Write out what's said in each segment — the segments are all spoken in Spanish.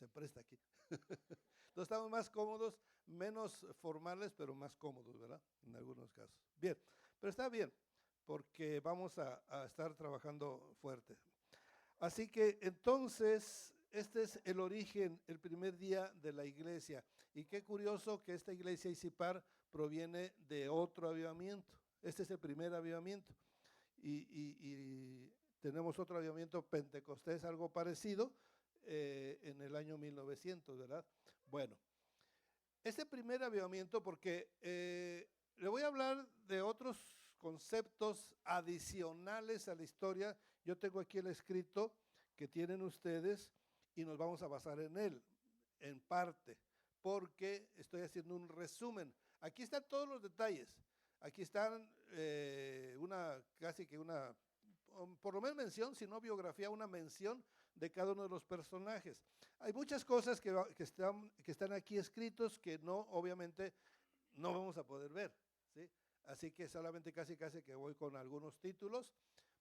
presta aquí. Entonces estamos más cómodos, menos formales, pero más cómodos, ¿verdad? En algunos casos. Bien, pero está bien, porque vamos a estar trabajando fuerte. Así que entonces, este es el origen, el primer día de la iglesia. Y qué curioso que esta iglesia Izipar proviene de otro avivamiento. Este es el primer avivamiento. Y tenemos otro avivamiento pentecostés, algo parecido, en el año 1900, ¿verdad? Bueno, este primer avivamiento, porque le voy a hablar de otros conceptos adicionales a la historia. Yo tengo aquí el escrito que tienen ustedes y nos vamos a basar en él, en parte, porque estoy haciendo un resumen. Aquí están todos los detalles. Aquí están casi que una, por lo menos mención, si no biografía, una mención de cada uno de los personajes. Hay muchas cosas que están aquí escritos que no, obviamente, no vamos a poder ver, ¿sí? Así que solamente casi que voy con algunos títulos,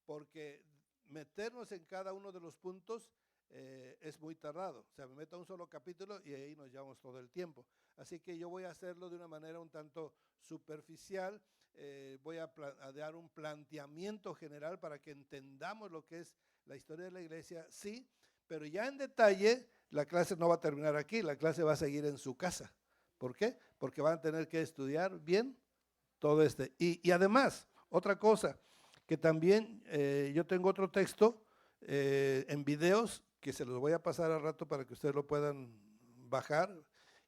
porque meternos en cada uno de los puntos es muy tardado. O sea, me meto a un solo capítulo y ahí nos llevamos todo el tiempo. Así que yo voy a hacerlo de una manera un tanto superficial. Voy a dar un planteamiento general para que entendamos lo que es la historia de la iglesia, sí, pero ya en detalle la clase no va a terminar aquí, la clase va a seguir en su casa. ¿Por qué? Porque van a tener que estudiar bien todo este. Y además, otra cosa, que también yo tengo otro texto en videos que se los voy a pasar al rato para que ustedes lo puedan bajar,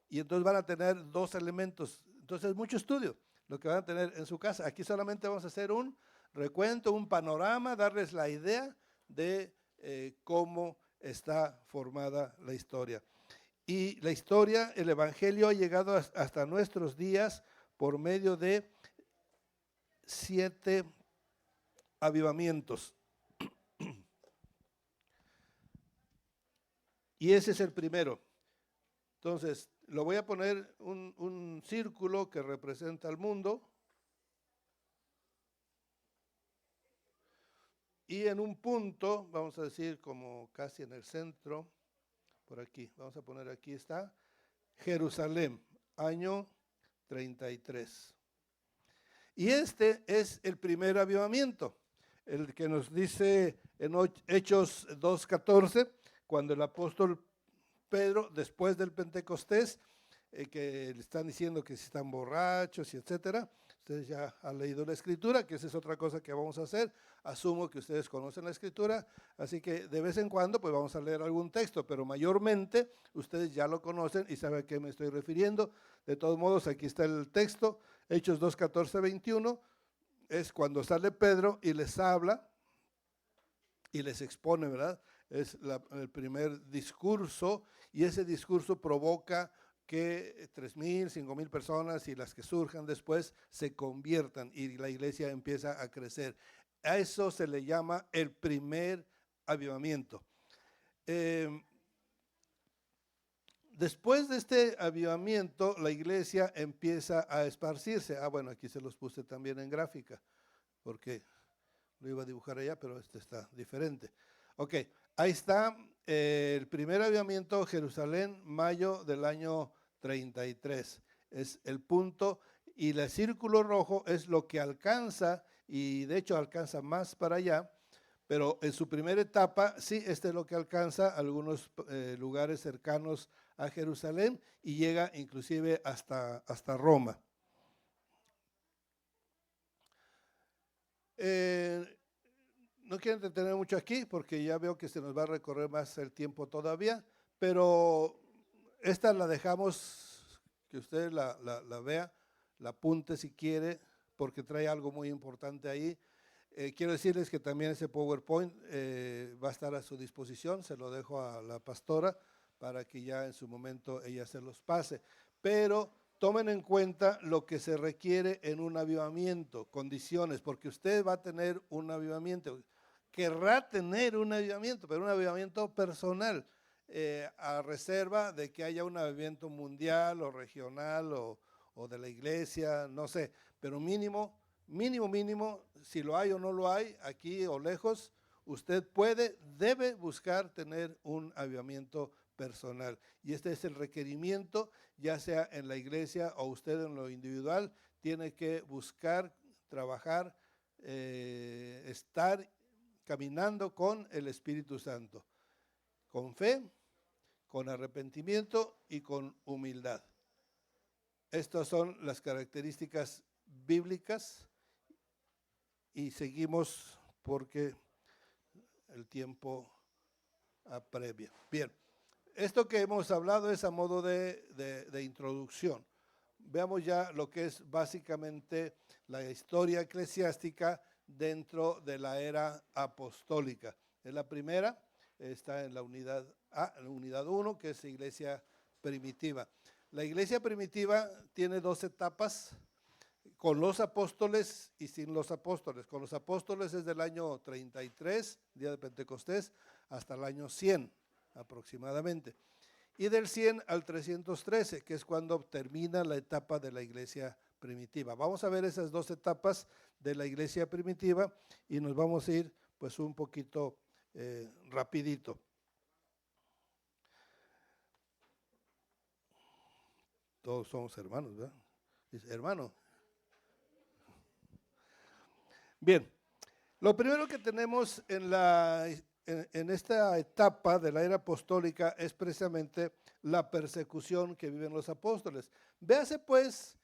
y entonces van a tener dos elementos. Entonces, mucho estudio, lo que van a tener en su casa. Aquí solamente vamos a hacer un recuento, un panorama, darles la idea de cómo está formada la historia. Y la historia, el evangelio ha llegado hasta nuestros días por medio de 7 avivamientos. Y ese es el primero. Entonces, lo voy a poner un círculo que representa al mundo. Y en un punto, vamos a decir como casi en el centro, por aquí, vamos a poner aquí está, Jerusalén, año 33. Y este es el primer avivamiento, el que nos dice en Hechos 2:14, cuando el apóstol Pedro, después del Pentecostés, que le están diciendo que si están borrachos y etcétera. Ustedes ya han leído la escritura, que esa es otra cosa que vamos a hacer. Asumo que ustedes conocen la escritura, así que de vez en cuando pues vamos a leer algún texto, pero mayormente ustedes ya lo conocen y saben a qué me estoy refiriendo. De todos modos, aquí está el texto, Hechos 2:14-21, es cuando sale Pedro y les habla y les expone, ¿verdad? Es el primer discurso, y ese discurso provoca que 3,000, 5,000 personas y las que surjan después se conviertan y la iglesia empieza a crecer. A eso se le llama el primer avivamiento. Después de este avivamiento, la iglesia empieza a esparcirse. Bueno, aquí se los puse también en gráfica, porque lo iba a dibujar allá, pero este está diferente. Ok, ahí está el primer avivamiento, Jerusalén, mayo del año 33. Es el punto, y el círculo rojo es lo que alcanza, y de hecho alcanza más para allá, pero en su primera etapa, sí, este es lo que alcanza algunos lugares cercanos a Jerusalén y llega inclusive hasta Roma. No quiero entretener mucho aquí porque ya veo que se nos va a recorrer más el tiempo todavía, pero esta la dejamos, que usted la vea, la apunte si quiere, porque trae algo muy importante ahí. Quiero decirles que también ese PowerPoint va a estar a su disposición, se lo dejo a la pastora para que ya en su momento ella se los pase, pero tomen en cuenta lo que se requiere en un avivamiento, condiciones, porque usted va a tener un avivamiento, querrá tener un avivamiento, pero un avivamiento personal, a reserva de que haya un avivamiento mundial o regional o de la iglesia, no sé, pero mínimo, si lo hay o no lo hay, aquí o lejos, usted debe buscar tener un avivamiento personal. Y este es el requerimiento, ya sea en la iglesia o usted en lo individual, tiene que buscar, trabajar, estar caminando con el Espíritu Santo, con fe, con arrepentimiento y con humildad. Estas son las características bíblicas y seguimos porque el tiempo apremia. Bien, esto que hemos hablado es a modo de introducción. Veamos ya lo que es básicamente la historia eclesiástica dentro de la era apostólica. Es la primera, está en la unidad A, en la unidad 1, que es la iglesia primitiva. La iglesia primitiva tiene 2 etapas, con los apóstoles y sin los apóstoles. Con los apóstoles es del año 33, día de Pentecostés, hasta el año 100 aproximadamente. Y del 100 al 313, que es cuando termina la etapa de la iglesia primitiva. Vamos a ver esas 2 etapas de la iglesia primitiva y nos vamos a ir pues un poquito rapidito. Todos somos hermanos, ¿verdad? Dice, hermano. Bien, lo primero que tenemos en esta etapa de la era apostólica es precisamente la persecución que viven los apóstoles. Véase pues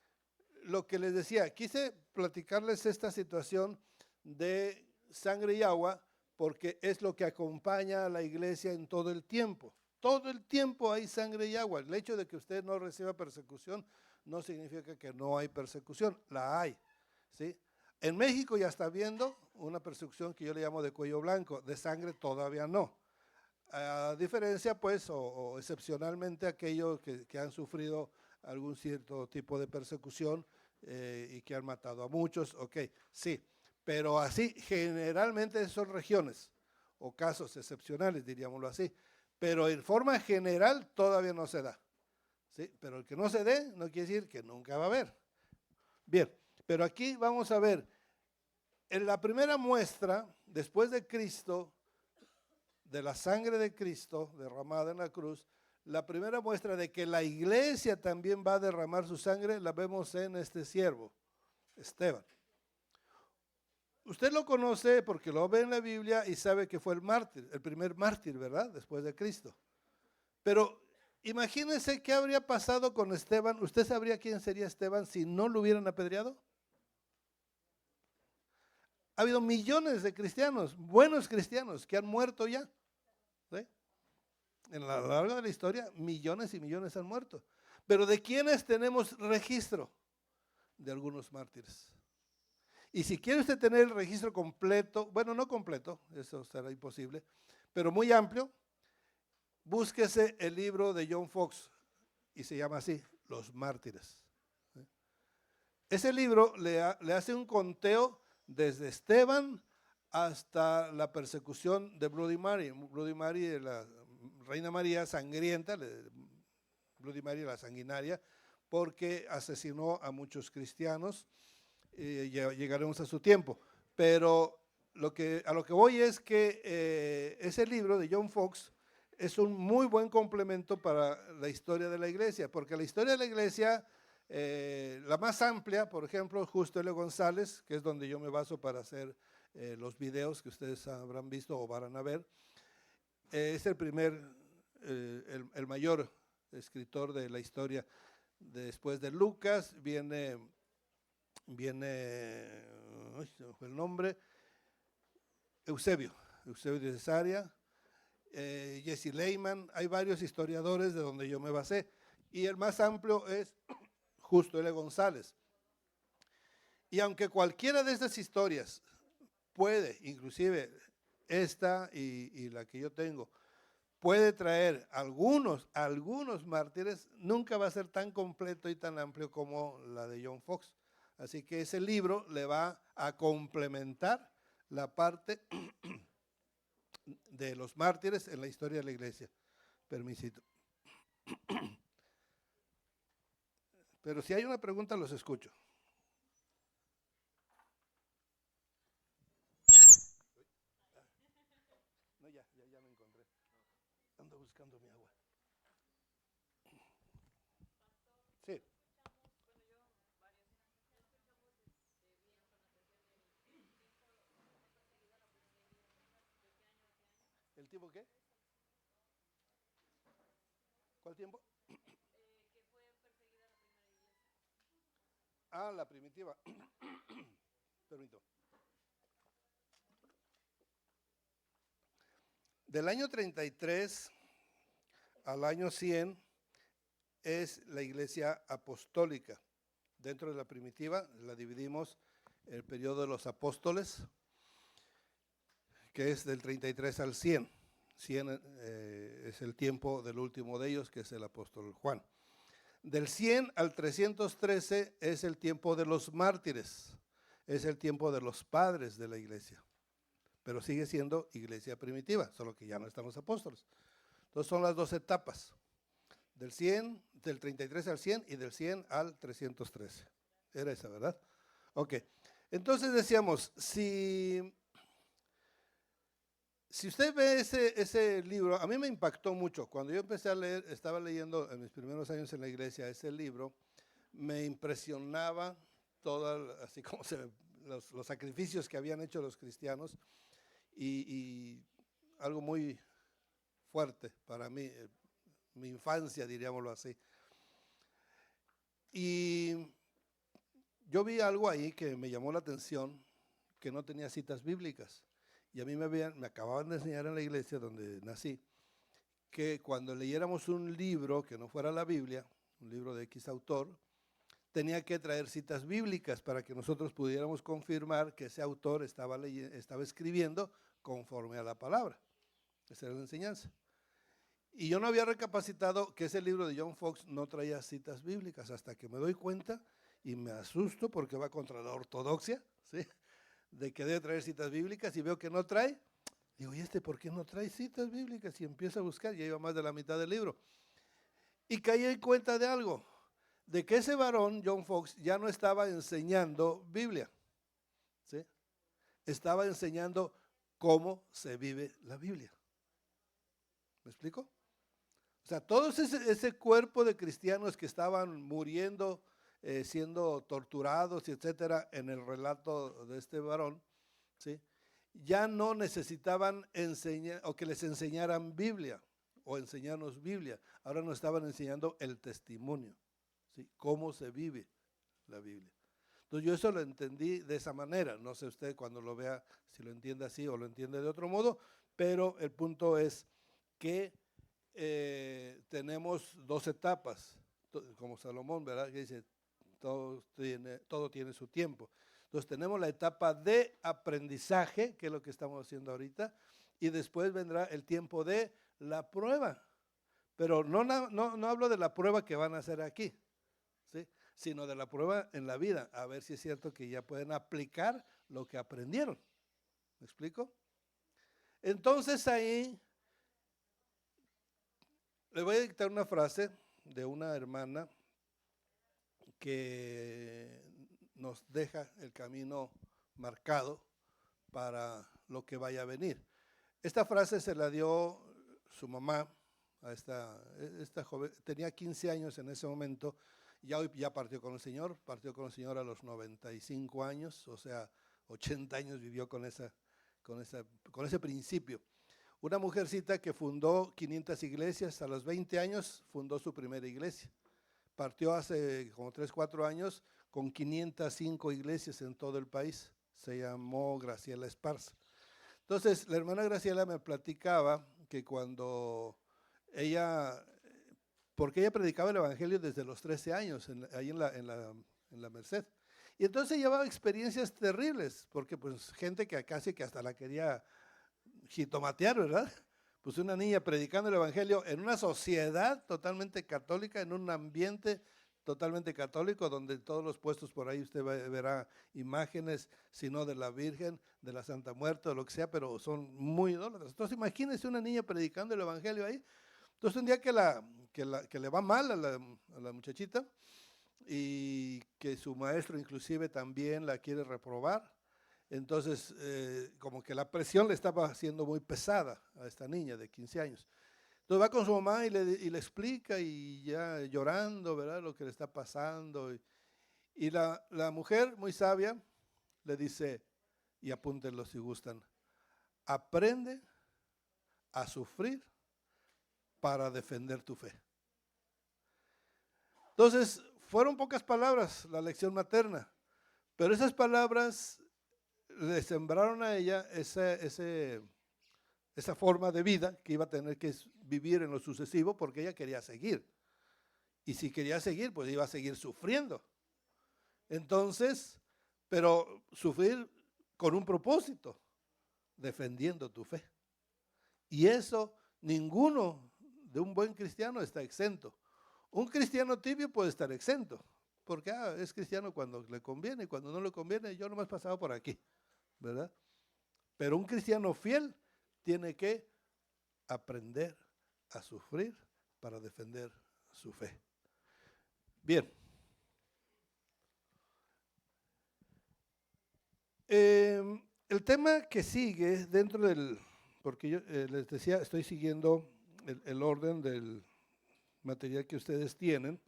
lo que les decía, quise platicarles esta situación de sangre y agua porque es lo que acompaña a la iglesia en todo el tiempo. Todo el tiempo hay sangre y agua. El hecho de que usted no reciba persecución no significa que no hay persecución, la hay, ¿sí? En México ya está viendo una persecución que yo le llamo de cuello blanco, de sangre todavía no. A diferencia, pues, o excepcionalmente aquellos que han sufrido algún cierto tipo de persecución y que han matado a muchos, ok, sí, pero así generalmente son regiones o casos excepcionales, diríamoslo así, pero en forma general todavía no se da, ¿sí? Pero el que no se dé no quiere decir que nunca va a haber. Bien. Pero aquí vamos a ver, en la primera muestra, después de Cristo, de la sangre de Cristo derramada en la cruz, la primera muestra de que la iglesia también va a derramar su sangre, la vemos en este siervo, Esteban. Usted lo conoce porque lo ve en la Biblia y sabe que fue el mártir, el primer mártir, ¿verdad? Después de Cristo. Pero imagínense qué habría pasado con Esteban. ¿Usted sabría quién sería Esteban si no lo hubieran apedreado? Ha habido millones de cristianos, buenos cristianos, que han muerto ya, ¿sí? En la larga de la historia, millones y millones han muerto. Pero ¿de quiénes tenemos registro? De algunos mártires. Y si quiere usted tener el registro completo, bueno, no completo, eso será imposible, pero muy amplio, búsquese el libro de John Fox, y se llama así, Los Mártires. Ese libro le hace un conteo desde Esteban hasta la persecución de Bloody Mary. Bloody Mary, la Reina María sangrienta, Bloody Mary la sanguinaria, porque asesinó a muchos cristianos. Ya llegaremos a su tiempo. Pero a lo que voy es que ese libro de John Fox es un muy buen complemento para la historia de la iglesia, porque la historia de la iglesia, la más amplia, por ejemplo, Justo L. González, que es donde yo me baso para hacer los videos que ustedes habrán visto o van a ver, es el el mayor escritor de la historia. Después de Lucas viene se me fue el nombre, Eusebio de Cesarea, Jesse Lehman. Hay varios historiadores de donde yo me basé, y el más amplio es Justo L. González. Y aunque cualquiera de estas historias puede, inclusive esta y la que yo tengo, puede traer algunos mártires, nunca va a ser tan completo y tan amplio como la de John Fox. Así que ese libro le va a complementar la parte de los mártires en la historia de la iglesia. Permisito. Pero si hay una pregunta, los escucho. No, ya me encontré. Ando buscando mi agua. ¿El tiempo qué? ¿Cuál tiempo? Ah, la primitiva. Permito. Del año 33 al año 100 es la iglesia apostólica. Dentro de la primitiva la dividimos en el periodo de los apóstoles, que es del 33 al 100. 100 es el tiempo del último de ellos, que es el apóstol Juan. Del 100 al 313 es el tiempo de los mártires, es el tiempo de los padres de la iglesia, pero sigue siendo iglesia primitiva, solo que ya no están los apóstoles. Entonces son las dos etapas, del 100, del 33 al 100 y del 100 al 313. Era esa, ¿verdad? Ok, entonces decíamos, si usted ve ese libro, a mí me impactó mucho. Cuando yo empecé a leer, estaba leyendo en mis primeros años en la iglesia ese libro, me impresionaba así como los sacrificios que habían hecho los cristianos y algo muy fuerte para mí, mi infancia, diríamoslo así. Y yo vi algo ahí que me llamó la atención, que no tenía citas bíblicas. Y a mí me acababan de enseñar en la iglesia donde nací, que cuando leyéramos un libro que no fuera la Biblia, un libro de X autor, tenía que traer citas bíblicas para que nosotros pudiéramos confirmar que ese autor estaba escribiendo conforme a la palabra. Esa era la enseñanza. Y yo no había recapacitado que ese libro de John Fox no traía citas bíblicas, hasta que me doy cuenta y me asusto porque va contra la ortodoxia, ¿sí?, de que debe traer citas bíblicas, y veo que no trae. Digo, ¿y por qué no trae citas bíblicas? Y empiezo a buscar, ya iba más de la mitad del libro. Y caí en cuenta de algo, de que ese varón, John Fox, ya no estaba enseñando Biblia, ¿sí? Estaba enseñando cómo se vive la Biblia. ¿Me explico? O sea, todo ese cuerpo de cristianos que estaban muriendo, siendo torturados, etcétera, en el relato de este varón, ¿sí?, ya no necesitaban enseñar o que les enseñaran Biblia o enseñarnos Biblia. Ahora nos estaban enseñando el testimonio, ¿sí?, cómo se vive la Biblia. Entonces yo eso lo entendí de esa manera. No sé usted cuando lo vea si lo entiende así o lo entiende de otro modo, pero el punto es que tenemos dos etapas, como Salomón, ¿verdad?, que dice, todo tiene su tiempo. Entonces tenemos la etapa de aprendizaje, que es lo que estamos haciendo ahorita, y después vendrá el tiempo de la prueba. Pero no hablo de la prueba que van a hacer aquí, ¿sí?, sino de la prueba en la vida, a ver si es cierto que ya pueden aplicar lo que aprendieron. ¿Me explico? Entonces ahí le voy a dictar una frase de una hermana que nos deja el camino marcado para lo que vaya a venir. Esta frase se la dio su mamá a esta joven, tenía 15 años en ese momento, ya partió con el Señor a los 95 años, o sea, 80 años vivió con ese principio. Una mujercita que fundó 500 iglesias, a los 20 años fundó su primera iglesia. Partió hace como 3, 4 años con 505 iglesias en todo el país. Se llamó Graciela Esparza. Entonces, la hermana Graciela me platicaba que cuando porque ella predicaba el evangelio desde los 13 años, ahí en la Merced. Y entonces llevaba experiencias terribles, porque pues gente que casi que hasta la quería jitomatear, ¿verdad? Pues una niña predicando el evangelio en una sociedad totalmente católica, en un ambiente totalmente católico, donde todos los puestos por ahí usted verá imágenes, si no de la Virgen, de la Santa Muerte o lo que sea, pero son muy idólatras. Entonces imagínese una niña predicando el evangelio ahí. Entonces un día que le va mal a la muchachita, y que su maestro inclusive también la quiere reprobar. Entonces, como que la presión le estaba haciendo muy pesada a esta niña de 15 años. Entonces va con su mamá y le explica, y ya llorando, ¿verdad?, lo que le está pasando. Y la mujer, muy sabia, le dice, y apúntenlo si gustan, aprende a sufrir para defender tu fe. Entonces, fueron pocas palabras la lección materna, pero esas palabras le sembraron a ella esa forma de vida que iba a tener que vivir en lo sucesivo, porque ella quería seguir. Y si quería seguir, pues iba a seguir sufriendo. Entonces, pero sufrir con un propósito, defendiendo tu fe. Y eso, ninguno de un buen cristiano está exento. Un cristiano tibio puede estar exento, porque es cristiano cuando le conviene, y cuando no le conviene, yo nomás pasaba por aquí, ¿verdad? Pero un cristiano fiel tiene que aprender a sufrir para defender su fe. Bien. El tema que sigue dentro del, porque yo les decía, estoy siguiendo el orden del material que ustedes tienen,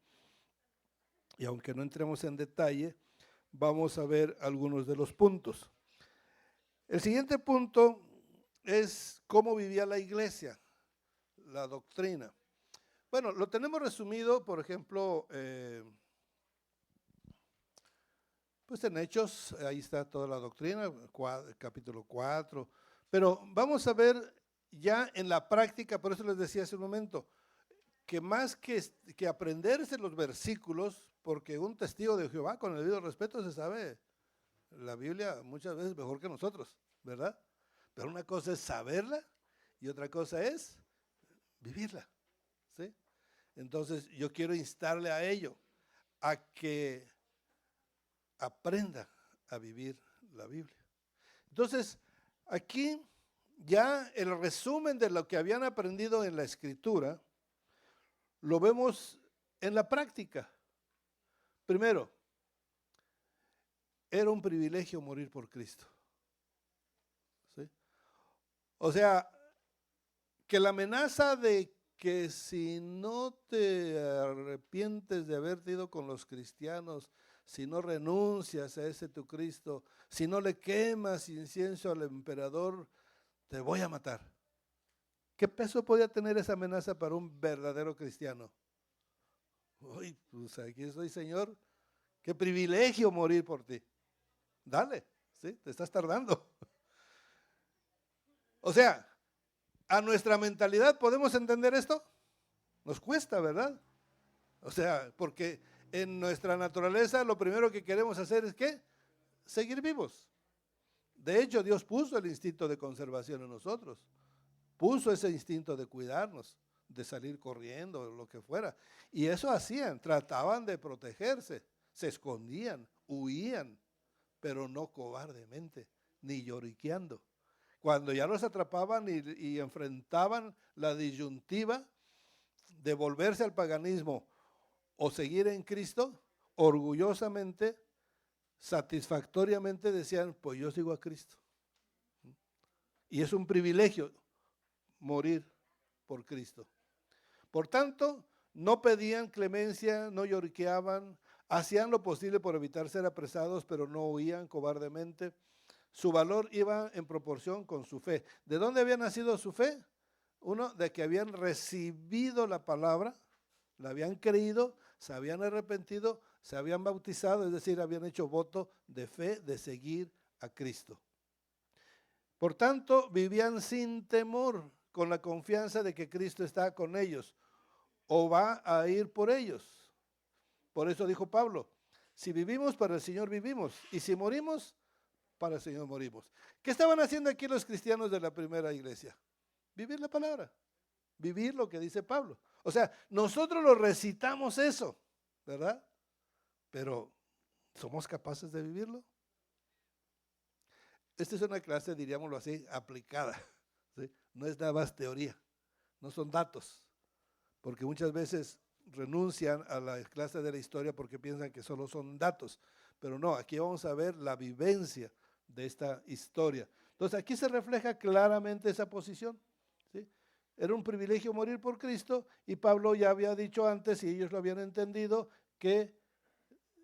y aunque no entremos en detalle, vamos a ver algunos de los puntos. El siguiente punto es cómo vivía la iglesia, la doctrina. Bueno, lo tenemos resumido, por ejemplo, pues en Hechos, ahí está toda la doctrina, capítulo 4, pero vamos a ver ya en la práctica, por eso les decía hace un momento, que más que aprenderse los versículos, porque un testigo de Jehová, con el debido respeto, se sabe la Biblia muchas veces mejor que nosotros, ¿verdad? Pero una cosa es saberla y otra cosa es vivirla, ¿sí? Entonces yo quiero instarle a ello, a que aprenda a vivir la Biblia. Entonces, aquí ya el resumen de lo que habían aprendido en la Escritura, lo vemos en la práctica. Primero, era un privilegio morir por Cristo. ¿Sí? O sea, que la amenaza de que si no te arrepientes de haberte ido con los cristianos, si no renuncias a ese tu Cristo, si no le quemas incienso al emperador, te voy a matar. ¿Qué peso podía tener esa amenaza para un verdadero cristiano? Uy, pues aquí estoy, Señor, qué privilegio morir por ti. Dale, ¿sí? Te estás tardando. O sea, a nuestra mentalidad, ¿podemos entender esto? Nos cuesta, ¿verdad? O sea, porque en nuestra naturaleza lo primero que queremos hacer es ¿qué? Seguir vivos. De hecho, Dios puso el instinto de conservación en nosotros. Puso ese instinto de cuidarnos, de salir corriendo, lo que fuera. Y eso hacían, trataban de protegerse, se escondían, huían, pero no cobardemente, ni lloriqueando. Cuando ya los atrapaban y enfrentaban la disyuntiva de volverse al paganismo o seguir en Cristo, orgullosamente, satisfactoriamente decían, pues yo sigo a Cristo. Y es un privilegio morir por Cristo. Por tanto, no pedían clemencia, no lloriqueaban, hacían lo posible por evitar ser apresados, pero no huían cobardemente. Su valor iba en proporción con su fe. ¿De dónde había nacido su fe? Uno, de que habían recibido la palabra, la habían creído, se habían arrepentido, se habían bautizado, es decir, habían hecho voto de fe, de seguir a Cristo. Por tanto, vivían sin temor, con la confianza de que Cristo está con ellos o va a ir por ellos. Por eso dijo Pablo, si vivimos, para el Señor vivimos, y si morimos, para el Señor morimos. ¿Qué estaban haciendo aquí los cristianos de la primera iglesia? Vivir la palabra, vivir lo que dice Pablo. O sea, nosotros lo recitamos eso, ¿verdad? Pero, ¿somos capaces de vivirlo? Esta es una clase, diríamoslo así, aplicada, ¿sí? No es nada más teoría, no son datos, porque muchas veces renuncian a la clase de la historia porque piensan que solo son datos, pero no, aquí vamos a ver la vivencia de esta historia. Entonces aquí se refleja claramente esa posición, ¿sí? Era un privilegio morir por Cristo y Pablo ya había dicho antes, y ellos lo habían entendido, que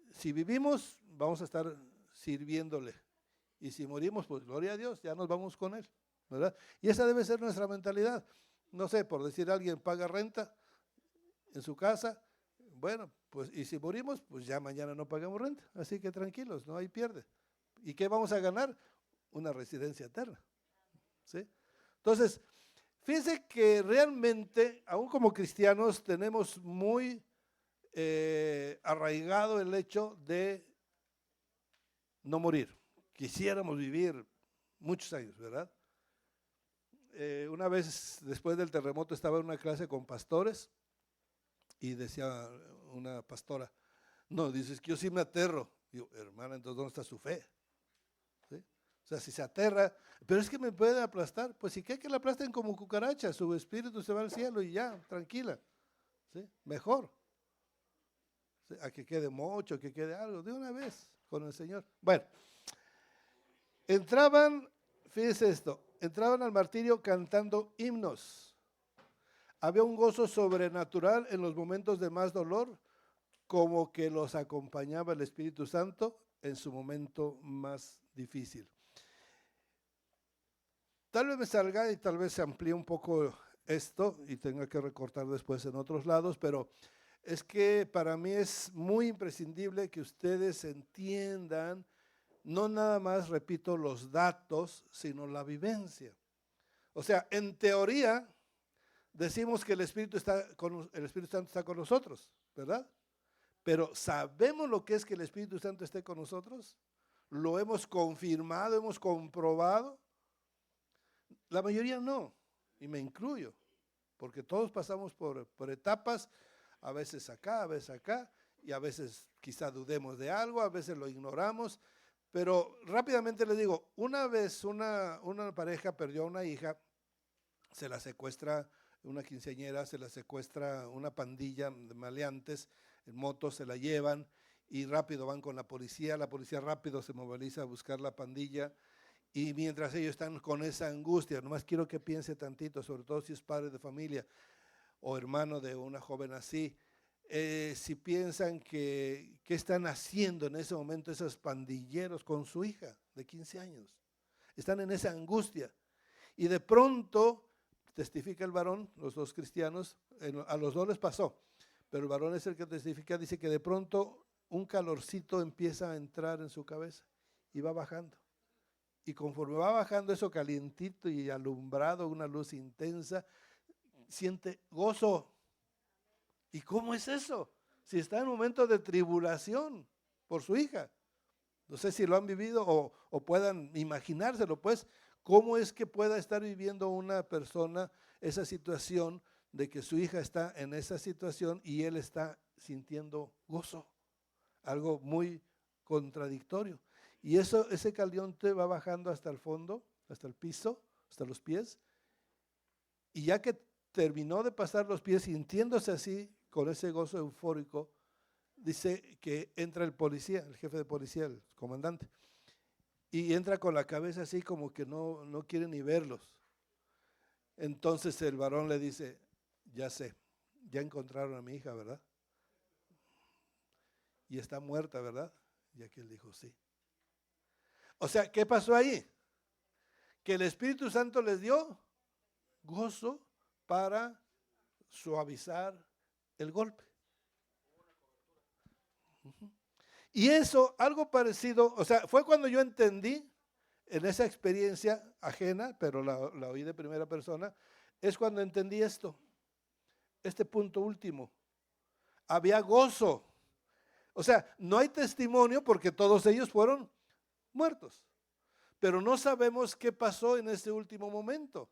si vivimos vamos a estar sirviéndole. Y si morimos, pues gloria a Dios, ya nos vamos con Él, ¿verdad? Y esa debe ser nuestra mentalidad. No sé, por decir alguien paga renta en su casa, bueno, pues y si morimos, pues ya mañana no pagamos renta, así que tranquilos, no hay pierde. ¿Y qué vamos a ganar? Una residencia eterna, ¿sí? Entonces, fíjense que realmente, aún como cristianos, tenemos muy arraigado el hecho de no morir. Quisiéramos vivir muchos años, ¿verdad? Una vez después del terremoto estaba en una clase con pastores y decía una pastora, no, dices que yo sí me aterro. Digo, hermana, entonces ¿dónde está su fe? ¿Sí? O sea, si se aterra, pero es que me puede aplastar, pues si que la aplasten como cucaracha, su espíritu se va al cielo y ya, tranquila, ¿sí? Mejor, ¿sí? A que quede mocho, que quede algo, de una vez con el Señor. Bueno, entraban, fíjese esto, entraban al martirio cantando himnos. Había un gozo sobrenatural en los momentos de más dolor, como que los acompañaba el Espíritu Santo en su momento más difícil. Tal vez me salga y tal vez se amplíe un poco esto y tenga que recortar después en otros lados, pero es que para mí es muy imprescindible que ustedes entiendan, no nada más, repito, los datos, sino la vivencia. O sea, en teoría decimos que el Espíritu Santo está con nosotros, ¿verdad? Pero ¿sabemos lo que es que el Espíritu Santo esté con nosotros? ¿Lo hemos confirmado, hemos comprobado? La mayoría no, y me incluyo, porque todos pasamos por etapas, a veces acá, y a veces quizá dudemos de algo, a veces lo ignoramos, pero rápidamente les digo, una vez una pareja perdió a una hija, se la secuestra una quinceañera, se la secuestra una pandilla de maleantes, en moto se la llevan y rápido van con la policía rápido se moviliza a buscar la pandilla. Y mientras ellos están con esa angustia, nomás quiero que piense tantito, sobre todo si es padre de familia o hermano de una joven así, si piensan que qué están haciendo en ese momento esos pandilleros con su hija de 15 años. Están en esa angustia. Y de pronto, testifica el varón, los dos cristianos, a los dos les pasó, pero el varón es el que testifica, dice que de pronto un calorcito empieza a entrar en su cabeza y va bajando. Y conforme va bajando eso calientito y alumbrado, una luz intensa, siente gozo. ¿Y cómo es eso? Si está en un momento de tribulación por su hija. No sé si lo han vivido o puedan imaginárselo, pues, cómo es que pueda estar viviendo una persona esa situación de que su hija está en esa situación y él está sintiendo gozo. Algo muy contradictorio. Y ese caliente va bajando hasta el fondo, hasta el piso, hasta los pies. Y ya que terminó de pasar los pies, sintiéndose así, con ese gozo eufórico, dice que entra el policía, el jefe de policía, el comandante, y entra con la cabeza así como que no quiere ni verlos. Entonces el varón le dice, ya sé, ya encontraron a mi hija, ¿verdad? Y está muerta, ¿verdad? Y aquel dijo, sí. O sea, ¿qué pasó ahí? Que el Espíritu Santo les dio gozo para suavizar el golpe. Y eso, algo parecido, o sea, fue cuando yo entendí en esa experiencia ajena, pero la oí de primera persona, es cuando entendí esto, este punto último. Había gozo. O sea, no hay testimonio porque todos ellos fueron muertos. Pero no sabemos qué pasó en ese último momento.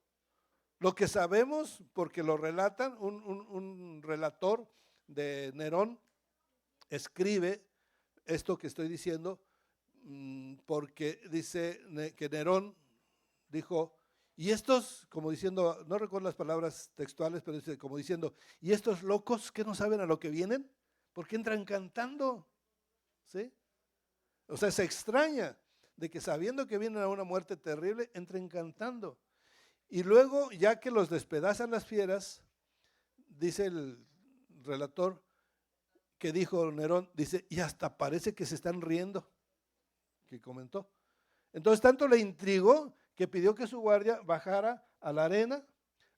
Lo que sabemos, porque lo relatan, un relator de Nerón escribe esto que estoy diciendo, porque dice que Nerón dijo, y estos, como diciendo, no recuerdo las palabras textuales, pero dice, como diciendo, ¿y estos locos que no saben a lo que vienen? ¿Por qué entran cantando? ¿Sí? O sea, se extraña de que sabiendo que vienen a una muerte terrible, entren cantando. Y luego, ya que los despedazan las fieras, dice el relator que dijo Nerón, dice, y hasta parece que se están riendo, que comentó. Entonces, tanto le intrigó que pidió que su guardia bajara a la arena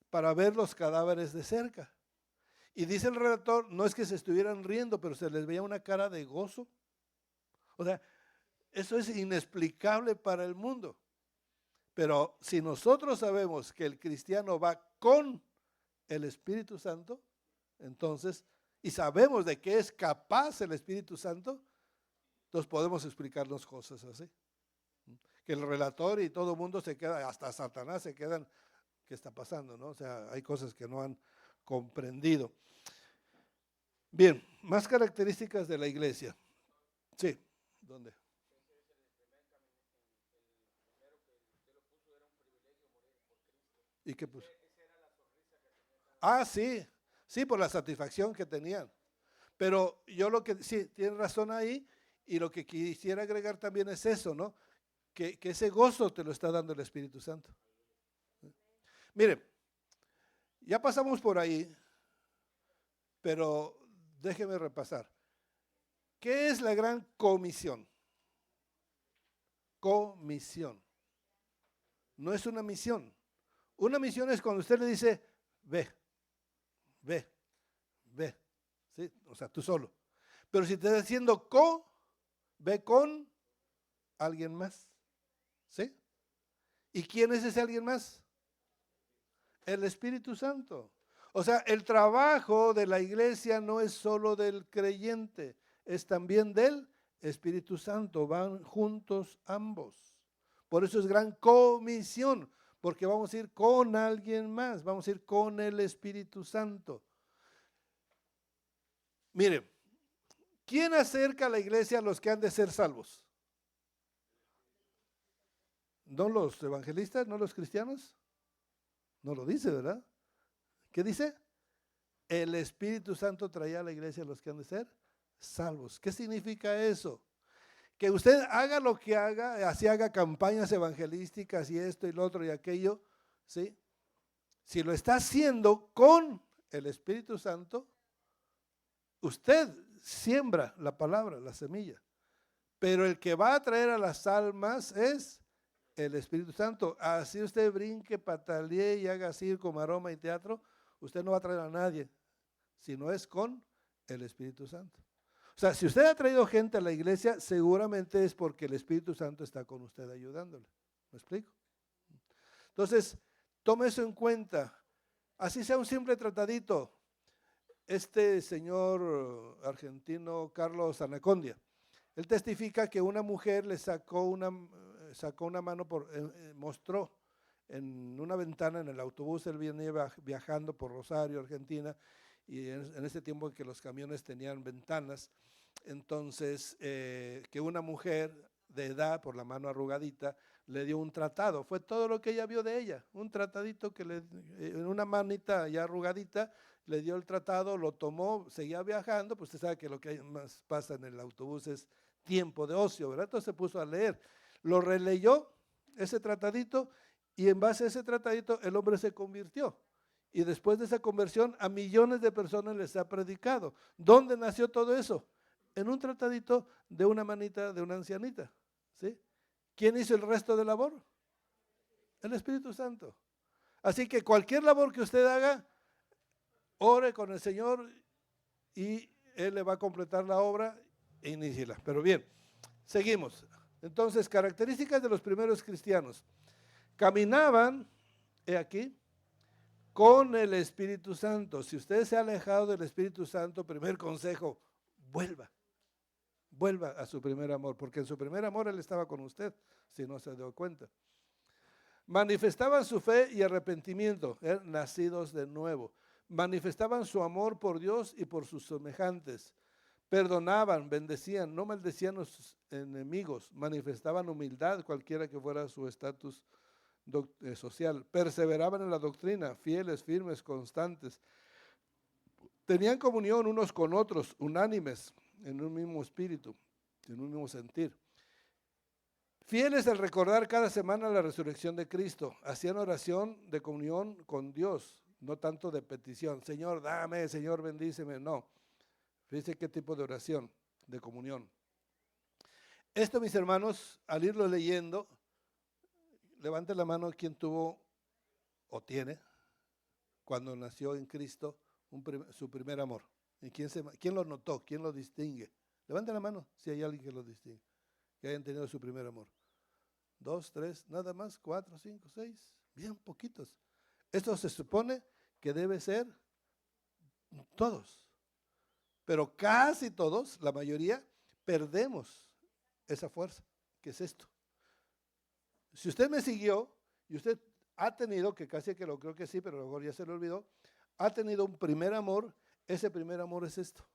para ver los cadáveres de cerca. Y dice el relator, no es que se estuvieran riendo, pero se les veía una cara de gozo. O sea, eso es inexplicable para el mundo. Pero si nosotros sabemos que el cristiano va con el Espíritu Santo, entonces, y sabemos de qué es capaz el Espíritu Santo, entonces podemos explicarnos cosas así. Que el relator y todo el mundo se queda, hasta Satanás se quedan, ¿qué está pasando? ¿No? O sea, hay cosas que no han comprendido. Bien, más características de la iglesia. Sí, ¿dónde? ¿Y qué puso? Ah, sí, sí, por la satisfacción que tenían. Pero yo lo que, sí, tiene razón ahí, y lo que quisiera agregar también es eso, ¿no? Que ese gozo te lo está dando el Espíritu Santo. Mire, ya pasamos por ahí, pero déjeme repasar. ¿Qué es la gran comisión? Comisión. No es una misión. Una misión es cuando usted le dice, ve, ve, ve. ¿Sí? O sea, tú solo. Pero si te está diciendo ve con alguien más. ¿Sí? ¿Y quién es ese alguien más? El Espíritu Santo. O sea, el trabajo de la iglesia no es solo del creyente, es también del Espíritu Santo. Van juntos ambos. Por eso es gran comisión, porque vamos a ir con alguien más, vamos a ir con el Espíritu Santo. Mire, ¿quién acerca a la iglesia a los que han de ser salvos? ¿No los evangelistas, no los cristianos? No lo dice, ¿verdad? ¿Qué dice? El Espíritu Santo traía a la iglesia a los que han de ser salvos. ¿Qué significa eso? Que usted haga lo que haga, así haga campañas evangelísticas y esto y lo otro y aquello, ¿sí? Si lo está haciendo con el Espíritu Santo, usted siembra la palabra, la semilla. Pero el que va a traer a las almas es el Espíritu Santo. Así usted brinque, patalee y haga circo, maroma y teatro, usted no va a traer a nadie, sino es con el Espíritu Santo. O sea, si usted ha traído gente a la iglesia, seguramente es porque el Espíritu Santo está con usted ayudándole. ¿Me explico? Entonces, tome eso en cuenta. Así sea un simple tratadito. Este señor argentino, Carlos Anacondia, él testifica que una mujer le sacó una mano, mostró en una ventana en el autobús, él venía viajando por Rosario, Argentina, y en ese tiempo en que los camiones tenían ventanas, entonces que una mujer de edad, por la mano arrugadita, le dio un tratado. Fue todo lo que ella vio de ella, un tratadito que en una manita ya arrugadita, le dio el tratado, lo tomó, seguía viajando, pues usted sabe que lo que más pasa en el autobús es tiempo de ocio, ¿verdad? Entonces se puso a leer, lo releyó, ese tratadito, y en base a ese tratadito el hombre se convirtió. Y después de esa conversión a millones de personas les ha predicado. ¿Dónde nació todo eso? En un tratadito de una manita de una ancianita, ¿sí? ¿Quién hizo el resto de labor? El Espíritu Santo. Así que cualquier labor que usted haga, ore con el Señor y Él le va a completar la obra e iníciela. Pero bien, seguimos. Entonces, características de los primeros cristianos. Caminaban, he aquí, con el Espíritu Santo. Si usted se ha alejado del Espíritu Santo, primer consejo, vuelva a su primer amor, porque en su primer amor Él estaba con usted, si no se dio cuenta. Manifestaban su fe y arrepentimiento, nacidos de nuevo. Manifestaban su amor por Dios y por sus semejantes. Perdonaban, bendecían, no maldecían a sus enemigos. Manifestaban humildad, cualquiera que fuera su estatus social. Perseveraban en la doctrina, fieles, firmes, constantes. Tenían comunión unos con otros, unánimes, en un mismo espíritu, en un mismo sentir. Fieles al recordar cada semana la resurrección de Cristo. Hacían oración de comunión con Dios, no tanto de petición. Señor, dame, Señor, bendíceme. No. Fíjense qué tipo de oración, de comunión. Esto, mis hermanos, al irlo leyendo, Levante la mano quien tuvo o tiene, cuando nació en Cristo, su primer amor. ¿Y quién lo notó? ¿Quién lo distingue? Levante la mano si hay alguien que lo distingue, que hayan tenido su primer amor. 2, 3, nada más, 4, 5, 6, bien poquitos. Esto se supone que debe ser todos, pero casi todos, la mayoría, perdemos esa fuerza. ¿Qué es esto? Si usted me siguió y usted ha tenido, que casi que lo creo que sí, pero a lo mejor ya se le olvidó, ha tenido un primer amor, ese primer amor es esto,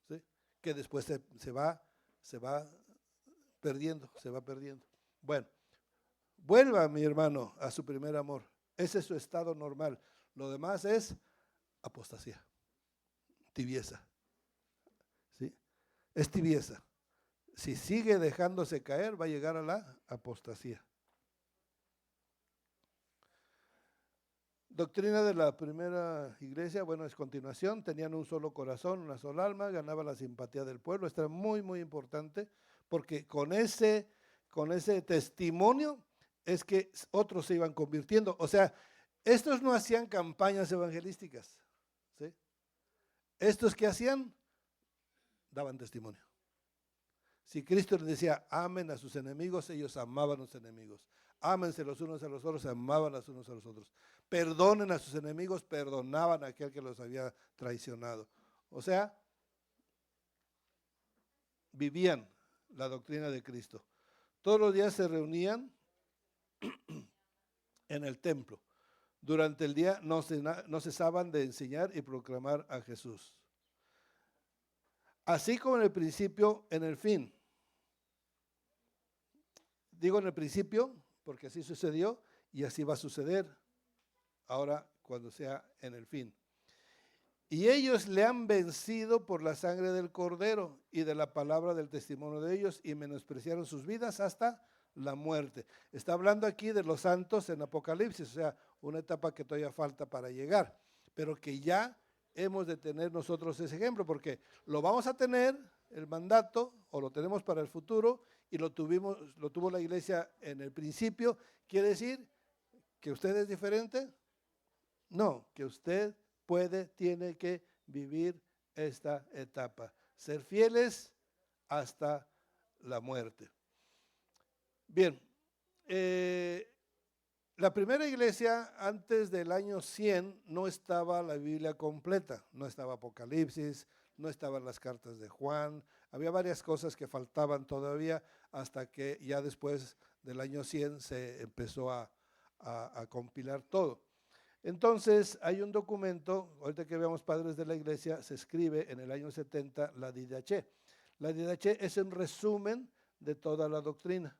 ¿sí? Que después se va perdiendo, se va perdiendo. Bueno, vuelva, mi hermano, a su primer amor. Ese es su estado normal. Lo demás es apostasía, tibieza, ¿sí? Es tibieza. Si sigue dejándose caer, va a llegar a la apostasía. Doctrina de la primera iglesia, bueno, es continuación, tenían un solo corazón, una sola alma, ganaba la simpatía del pueblo. Esto era muy, muy importante, porque con ese testimonio es que otros se iban convirtiendo. O sea, estos no hacían campañas evangelísticas, ¿sí? Estos que hacían, daban testimonio. Si Cristo les decía, amen a sus enemigos, ellos amaban a los enemigos. Ámense los unos a los otros, amaban los unos a los otros. Perdonen a sus enemigos, perdonaban a aquel que los había traicionado. O sea, vivían la doctrina de Cristo. Todos los días se reunían en el templo. Durante el día no cesaban de enseñar y proclamar a Jesús. Así como en el principio, en el fin. Digo en el principio, porque así sucedió y así va a suceder ahora cuando sea en el fin. Y ellos le han vencido por la sangre del Cordero y de la palabra del testimonio de ellos, y menospreciaron sus vidas hasta la muerte. Está hablando aquí de los santos en Apocalipsis, o sea, una etapa que todavía falta para llegar, pero que ya hemos de tener nosotros ese ejemplo, porque lo vamos a tener, el mandato, o lo tenemos para el futuro, y lo tuvo la iglesia en el principio. ¿Quiere decir que usted es diferente? No, que usted tiene que vivir esta etapa, ser fieles hasta la muerte. Bien, la primera iglesia antes del año 100 no estaba la Biblia completa, no estaba Apocalipsis, no estaban las cartas de Juan, había varias cosas que faltaban todavía hasta que ya después del año 100 se empezó a compilar todo. Entonces hay un documento, ahorita que veamos Padres de la Iglesia, se escribe en el año 70 la Didache. La Didache es un resumen de toda la doctrina,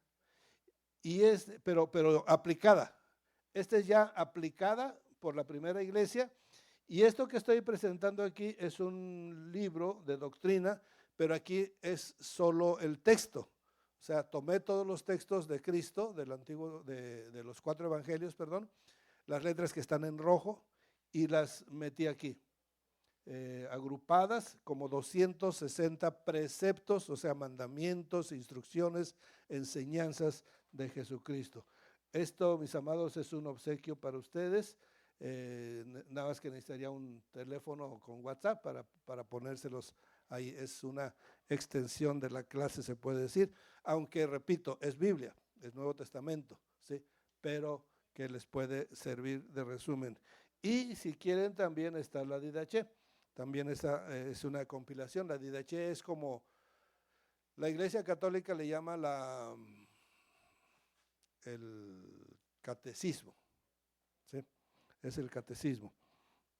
y pero aplicada. Esta es ya aplicada por la primera iglesia, y esto que estoy presentando aquí es un libro de doctrina, pero aquí es solo el texto. O sea, tomé todos los textos de Cristo, del antiguo, de los 4 evangelios, perdón, las letras que están en rojo, y las metí aquí, agrupadas como 260 preceptos, o sea, mandamientos, instrucciones, enseñanzas de Jesucristo. Esto, mis amados, es un obsequio para ustedes. Nada más que necesitaría un teléfono con WhatsApp para ponérselos ahí. Es una extensión de la clase, se puede decir, aunque, repito, es Biblia, es Nuevo Testamento, ¿sí? Pero que les puede servir de resumen. Y si quieren, también está la Didache. También esa es una compilación. La Didache es como, la Iglesia Católica le llama el catecismo, ¿sí? Es el catecismo.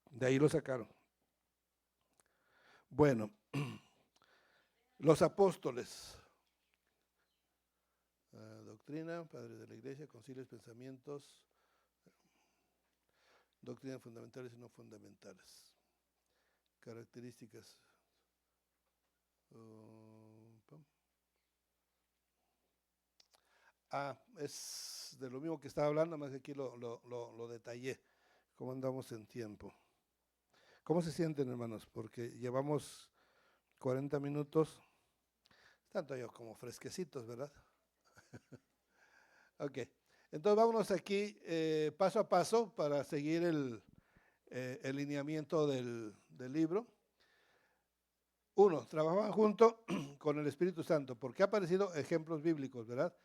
De ahí lo sacaron. Bueno, los apóstoles. Doctrina, padres de la Iglesia, concilios, pensamientos, doctrinas fundamentales y no fundamentales. Características. Es de lo mismo que estaba hablando, más que aquí lo detallé. ¿Cómo andamos en tiempo? ¿Cómo se sienten, hermanos? Porque llevamos 40 minutos. Están todavía como fresquecitos, ¿verdad? Ok. Entonces vámonos aquí paso a paso para seguir el lineamiento del libro. 1, trabajaban junto con el Espíritu Santo, porque ha aparecido ejemplos bíblicos, ¿verdad?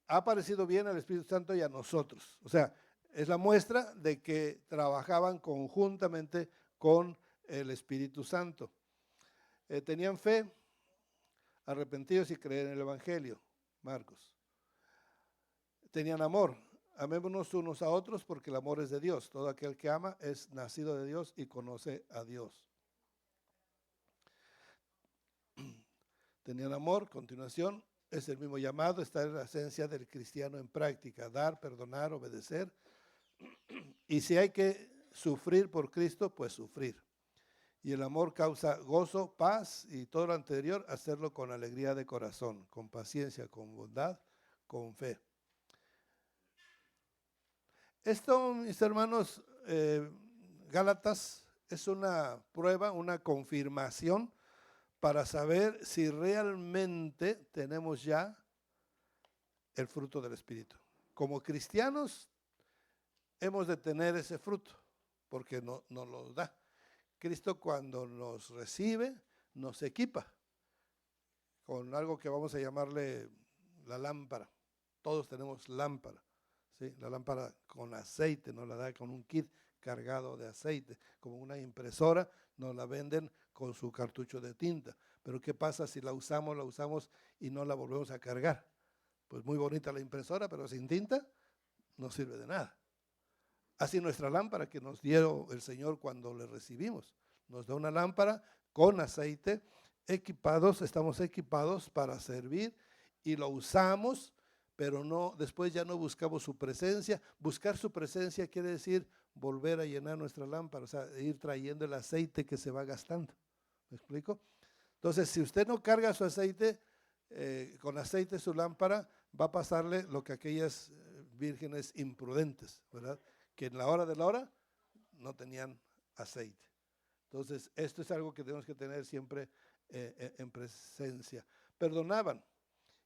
Ha aparecido bien al Espíritu Santo y a nosotros. O sea, es la muestra de que trabajaban conjuntamente con el Espíritu Santo. Tenían fe, arrepentidos y creer en el Evangelio, Marcos. Tenían amor, amémonos unos a otros porque el amor es de Dios. Todo aquel que ama es nacido de Dios y conoce a Dios. Tenían amor, continuación, es el mismo llamado, está en la esencia del cristiano en práctica, dar, perdonar, obedecer. Y si hay que sufrir por Cristo, pues sufrir. Y el amor causa gozo, paz y todo lo anterior, hacerlo con alegría de corazón, con paciencia, con bondad, con fe. Esto, mis hermanos, Gálatas, es una prueba, una confirmación para saber si realmente tenemos ya el fruto del Espíritu. Como cristianos hemos de tener ese fruto, porque nos lo da. Cristo cuando nos recibe, nos equipa con algo que vamos a llamarle la lámpara. Todos tenemos lámpara, ¿sí? La lámpara con aceite, nos la da con un kit cargado de aceite, como una impresora, nos la venden con su cartucho de tinta. Pero ¿qué pasa si la usamos y no la volvemos a cargar? Pues muy bonita la impresora, pero sin tinta no sirve de nada. Así nuestra lámpara que nos dio el Señor cuando le recibimos. Nos da una lámpara con aceite, estamos equipados para servir y lo usamos, pero no, después ya no buscamos su presencia. Buscar su presencia quiere decir volver a llenar nuestra lámpara, o sea, ir trayendo el aceite que se va gastando. ¿Me explico? Entonces, si usted no carga su aceite, con aceite su lámpara, va a pasarle lo que aquellas vírgenes imprudentes, ¿verdad? Que en la hora de la hora no tenían aceite. Entonces, esto es algo que tenemos que tener siempre en presencia. Perdonaban,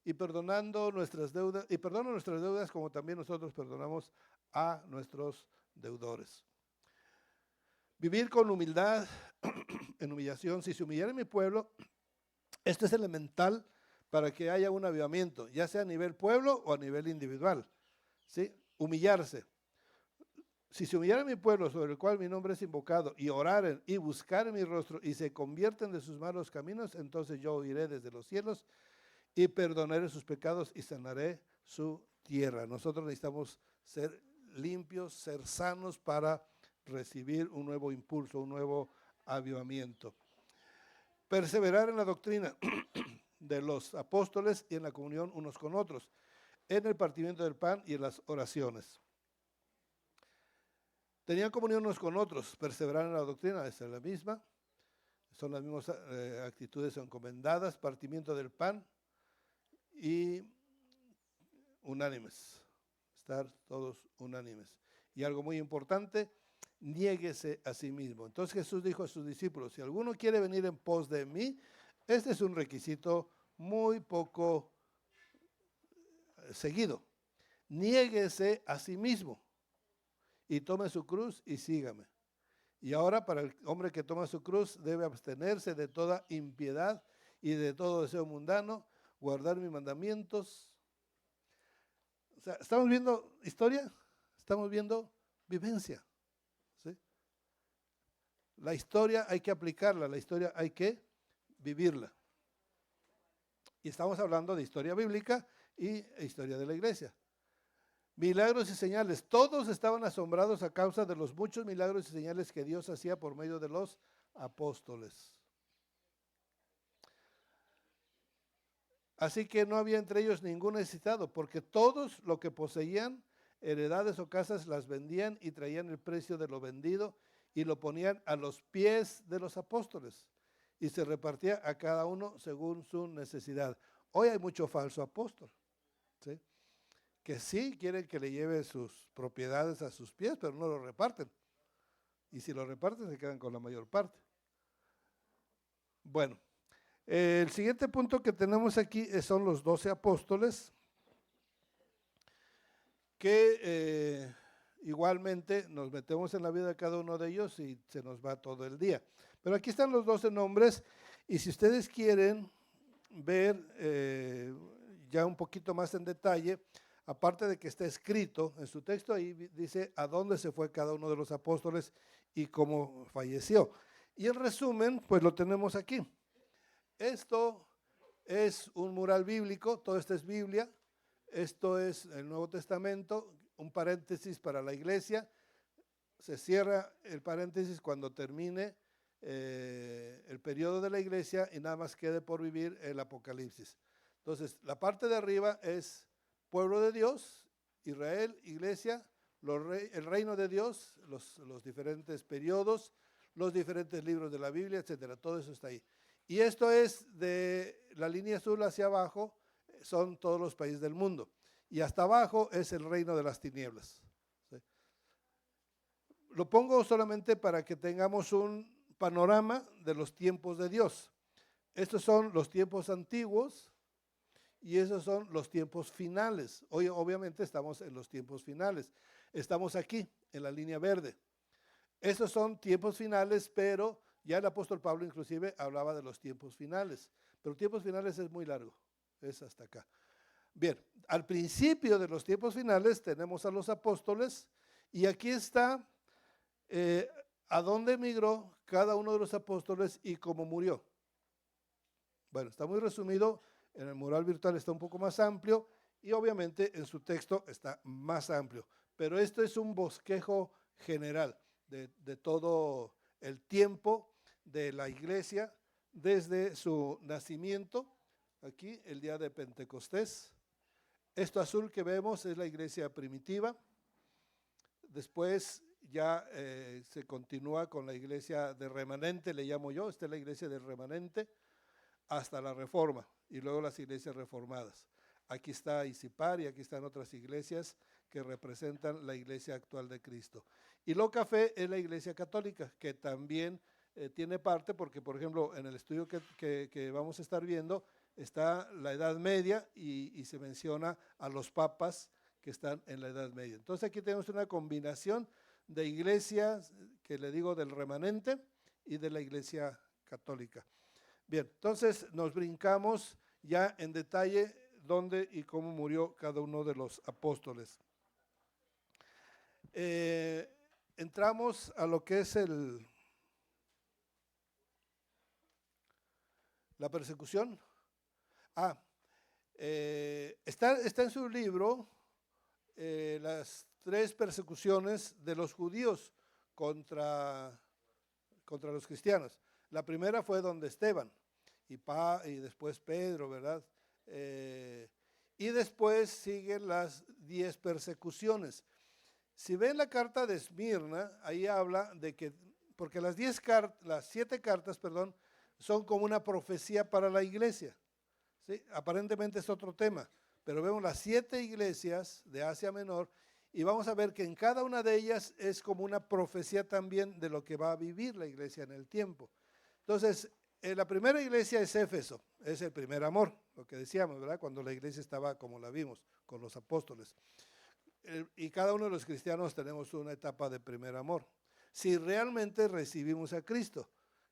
y perdonando nuestras deudas, y perdonan nuestras deudas como también nosotros perdonamos a nuestros deudores. Vivir con humildad, en humillación. Si se humillara mi pueblo, esto es elemental para que haya un avivamiento, ya sea a nivel pueblo o a nivel individual, ¿sí? Humillarse. Si se humillara mi pueblo sobre el cual mi nombre es invocado y oraren y buscaren mi rostro y se convierten de sus malos caminos, entonces yo oiré desde los cielos y perdonaré sus pecados y sanaré su tierra. Nosotros necesitamos ser limpios, ser sanos para recibir un nuevo impulso, un nuevo avivamiento. Perseverar en la doctrina de los apóstoles y en la comunión unos con otros, en el partimiento del pan y en las oraciones. Tenían comunión unos con otros, perseverar en la doctrina, esa es la misma, son las mismas actitudes encomendadas, partimiento del pan y unánimes, estar todos unánimes. Y algo muy importante, niéguese a sí mismo. Entonces Jesús dijo a sus discípulos, si alguno quiere venir en pos de mí, este es un requisito muy poco seguido. Niéguese a sí mismo y tome su cruz y sígame. Y ahora para el hombre que toma su cruz debe abstenerse de toda impiedad y de todo deseo mundano, guardar mis mandamientos. O sea, ¿estamos viendo historia? Estamos viendo vivencia. ¿Sí? La historia hay que aplicarla, la historia hay que vivirla. Y estamos hablando de historia bíblica y historia de la iglesia. Milagros y señales. Todos estaban asombrados a causa de los muchos milagros y señales que Dios hacía por medio de los apóstoles. Así que no había entre ellos ningún necesitado, porque todos lo que poseían, heredades o casas, las vendían y traían el precio de lo vendido y lo ponían a los pies de los apóstoles. Y se repartía a cada uno según su necesidad. Hoy hay mucho falso apóstol, ¿sí? Que sí quieren que le lleve sus propiedades a sus pies, pero no lo reparten. Y si lo reparten, se quedan con la mayor parte. Bueno, el siguiente punto que tenemos aquí son los 12 apóstoles. que igualmente nos metemos en la vida de cada uno de ellos y se nos va todo el día. Pero aquí están los 12 nombres y si ustedes quieren ver ya un poquito más en detalle, aparte de que está escrito en su texto, ahí dice a dónde se fue cada uno de los apóstoles y cómo falleció. Y en resumen, pues lo tenemos aquí. Esto es un mural bíblico, todo esto es Biblia, esto es el Nuevo Testamento, un paréntesis para la iglesia, se cierra el paréntesis cuando termine el periodo de la iglesia y nada más quede por vivir el Apocalipsis. Entonces, la parte de arriba es pueblo de Dios, Israel, iglesia, el reino de Dios, los diferentes periodos, los diferentes libros de la Biblia, etcétera. Todo eso está ahí. Y esto es de la línea azul hacia abajo, son todos los países del mundo. Y hasta abajo es el reino de las tinieblas. ¿Sí? Lo pongo solamente para que tengamos un panorama de los tiempos de Dios. Estos son los tiempos antiguos y esos son los tiempos finales. Hoy obviamente estamos en los tiempos finales. Estamos aquí, en la línea verde. Estos son tiempos finales, pero ya el apóstol Pablo inclusive hablaba de los tiempos finales. Pero tiempos finales es muy largo, es hasta acá. Bien, al principio de los tiempos finales tenemos a los apóstoles y aquí está a dónde emigró cada uno de los apóstoles y cómo murió. Bueno, está muy resumido, en el mural virtual está un poco más amplio y obviamente en su texto está más amplio, pero esto es un bosquejo general de todo el tiempo de la iglesia desde su nacimiento, aquí el día de Pentecostés. Esto azul que vemos es la iglesia primitiva, después ya se continúa con la iglesia de remanente, le llamo yo, esta es la iglesia del remanente, hasta la Reforma y luego las iglesias reformadas. Aquí está Isipar y aquí están otras iglesias que representan la iglesia actual de Cristo. Y lo café es la iglesia católica, que también tiene parte, porque por ejemplo en el estudio que vamos a estar viendo está la Edad Media y se menciona a los papas que están en la Edad Media. Entonces aquí tenemos una combinación de iglesias, que le digo del remanente y de la iglesia católica. Bien, entonces nos brincamos ya en detalle dónde y cómo murió cada uno de los apóstoles. Entramos a lo que es la persecución. Está en su libro las 3 persecuciones de los judíos contra los cristianos. La primera fue donde Esteban y después Pedro, ¿verdad? Y después siguen las 10 persecuciones. Si ven la carta de Esmirna, ahí habla de que, porque las 7 cartas, son como una profecía para la iglesia. ¿Sí? Aparentemente es otro tema, pero vemos las 7 iglesias de Asia Menor y vamos a ver que en cada una de ellas es como una profecía también de lo que va a vivir la iglesia en el tiempo. Entonces, la primera iglesia es Éfeso, es el primer amor, lo que decíamos, ¿verdad? Cuando la iglesia estaba como la vimos, con los apóstoles. Y cada uno de los cristianos tenemos una etapa de primer amor. Si realmente recibimos a Cristo,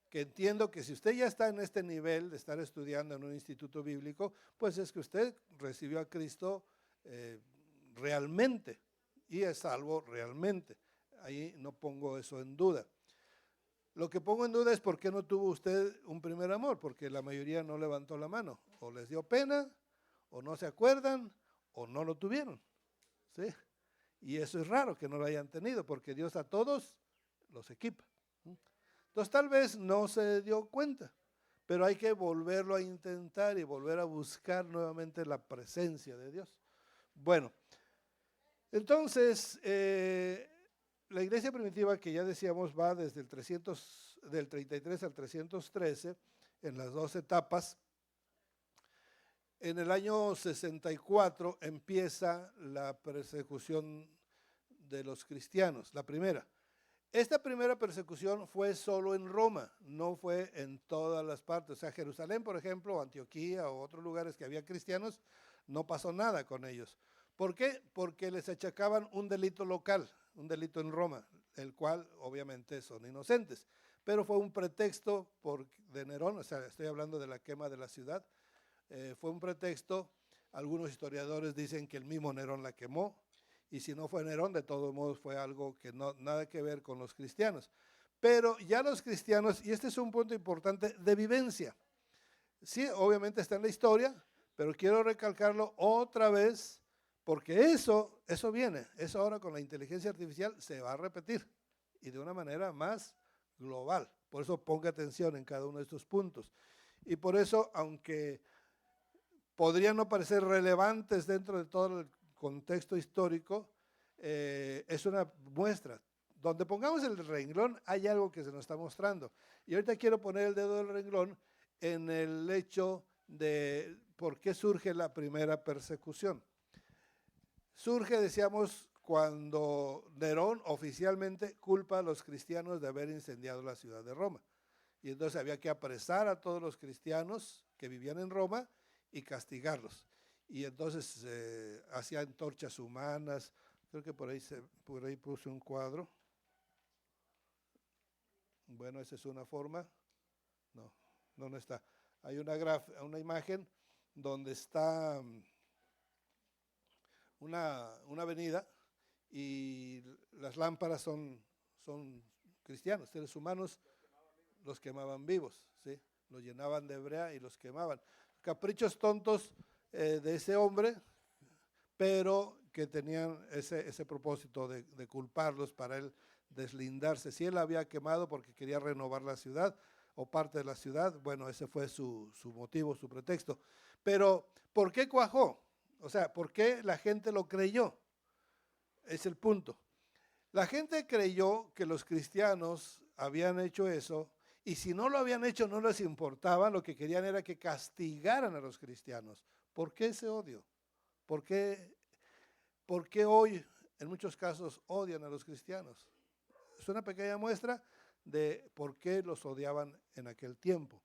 que entiendo que si usted ya está en este nivel de estar estudiando en un instituto bíblico, pues es que usted recibió a Cristo realmente y es salvo realmente. Ahí no pongo eso en duda. Lo que pongo en duda es por qué no tuvo usted un primer amor, porque la mayoría no levantó la mano, o les dio pena, o no se acuerdan, o no lo tuvieron. ¿Sí? Y eso es raro que no lo hayan tenido, porque Dios a todos los equipa. Entonces tal vez no se dio cuenta, pero hay que volverlo a intentar y volver a buscar nuevamente la presencia de Dios. Bueno, entonces la iglesia primitiva, que ya decíamos va desde del 33 al 313, en las 2 etapas. En el año 64 empieza la persecución de los cristianos, la primera. Esta primera persecución fue solo en Roma, no fue en todas las partes. O sea, Jerusalén, por ejemplo, Antioquía o otros lugares que había cristianos, no pasó nada con ellos. ¿Por qué? Porque les achacaban un delito local, un delito en Roma, el cual obviamente son inocentes. Pero fue un pretexto de Nerón, o sea, estoy hablando de la quema de la ciudad, fue un pretexto. Algunos historiadores dicen que el mismo Nerón la quemó, y si no fue Nerón, de todos modos fue algo que no nada que ver con los cristianos. Pero ya los cristianos, y este es un punto importante de vivencia, sí, obviamente está en la historia, pero quiero recalcarlo otra vez, porque eso viene, eso ahora con la inteligencia artificial se va a repetir, y de una manera más global. Por eso ponga atención en cada uno de estos puntos. Y por eso, aunque podrían no parecer relevantes dentro de todo el contexto histórico, es una muestra. Donde pongamos el renglón hay algo que se nos está mostrando. Y ahorita quiero poner el dedo del renglón en el hecho de por qué surge la primera persecución. Surge, decíamos, cuando Nerón oficialmente culpa a los cristianos de haber incendiado la ciudad de Roma. Y entonces había que apresar a todos los cristianos que vivían en Roma y castigarlos. Y entonces hacía antorchas humanas. Creo que por ahí puse un cuadro. Bueno, esa es una forma. No está. Hay una imagen donde está una avenida y las lámparas son cristianos, seres humanos, los quemaban vivos, ¿sí? Los llenaban de brea y los quemaban. Caprichos tontos de ese hombre, pero que tenían ese propósito de culparlos para él deslindarse. Si él había quemado porque quería renovar la ciudad o parte de la ciudad, bueno, ese fue su motivo, su pretexto. Pero, ¿por qué cuajó? O sea, ¿por qué la gente lo creyó? Es el punto. La gente creyó que los cristianos habían hecho eso, y si no lo habían hecho no les importaba, lo que querían era que castigaran a los cristianos. ¿Por qué ese odio? ¿Por qué hoy en muchos casos odian a los cristianos? Es una pequeña muestra de por qué los odiaban en aquel tiempo.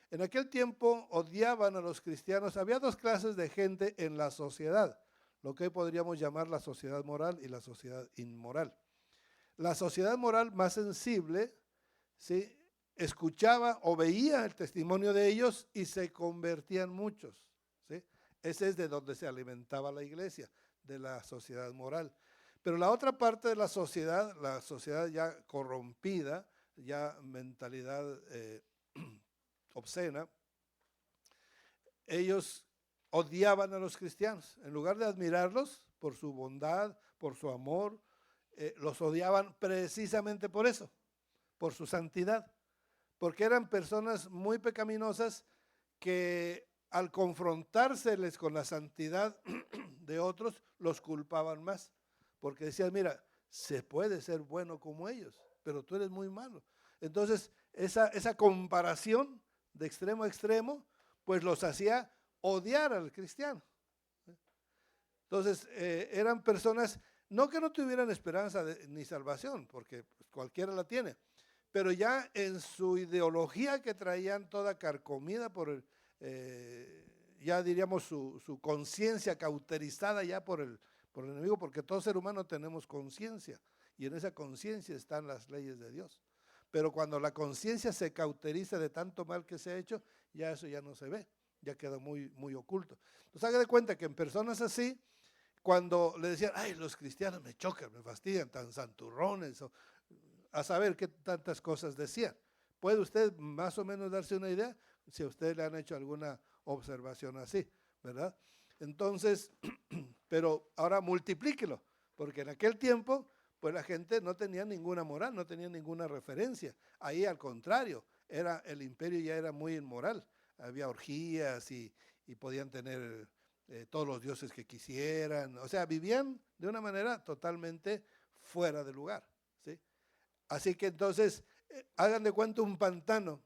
En aquel tiempo odiaban a los cristianos. Había dos clases de gente en la sociedad, lo que hoy podríamos llamar la sociedad moral y la sociedad inmoral. La sociedad moral más sensible, ¿sí?, escuchaba o veía el testimonio de ellos y se convertían muchos, ¿sí? Ese es de donde se alimentaba la iglesia, de la sociedad moral. Pero la otra parte de la sociedad ya corrompida, ya mentalidad obscena, ellos odiaban a los cristianos. En lugar de admirarlos por su bondad, por su amor, los odiaban precisamente por eso, por su santidad, porque eran personas muy pecaminosas que al confrontárseles con la santidad de otros, los culpaban más, porque decían, mira, se puede ser bueno como ellos, pero tú eres muy malo. Entonces, esa comparación de extremo a extremo, pues los hacía odiar al cristiano. Entonces, eran personas, no que no tuvieran esperanza ni salvación, porque cualquiera la tiene, pero ya en su ideología que traían toda carcomida por ya diríamos su conciencia cauterizada ya por el enemigo, porque todo ser humano tenemos conciencia, y en esa conciencia están las leyes de Dios. Pero cuando la conciencia se cauteriza de tanto mal que se ha hecho, ya eso ya no se ve, ya queda muy, muy oculto. Entonces haga de cuenta que en personas así, cuando le decían, ay, los cristianos me chocan, me fastidian, tan santurrones, a saber qué tantas cosas decían. ¿Puede usted más o menos darse una idea? Si a usted le han hecho alguna observación así, ¿verdad? Entonces, pero ahora multiplíquelo, porque en aquel tiempo, pues la gente no tenía ninguna moral, no tenía ninguna referencia. Ahí al contrario, el imperio ya era muy inmoral. Había orgías y podían tener todos los dioses que quisieran. O sea, vivían de una manera totalmente fuera de lugar, ¿sí? Así que entonces, hagan de cuenta un pantano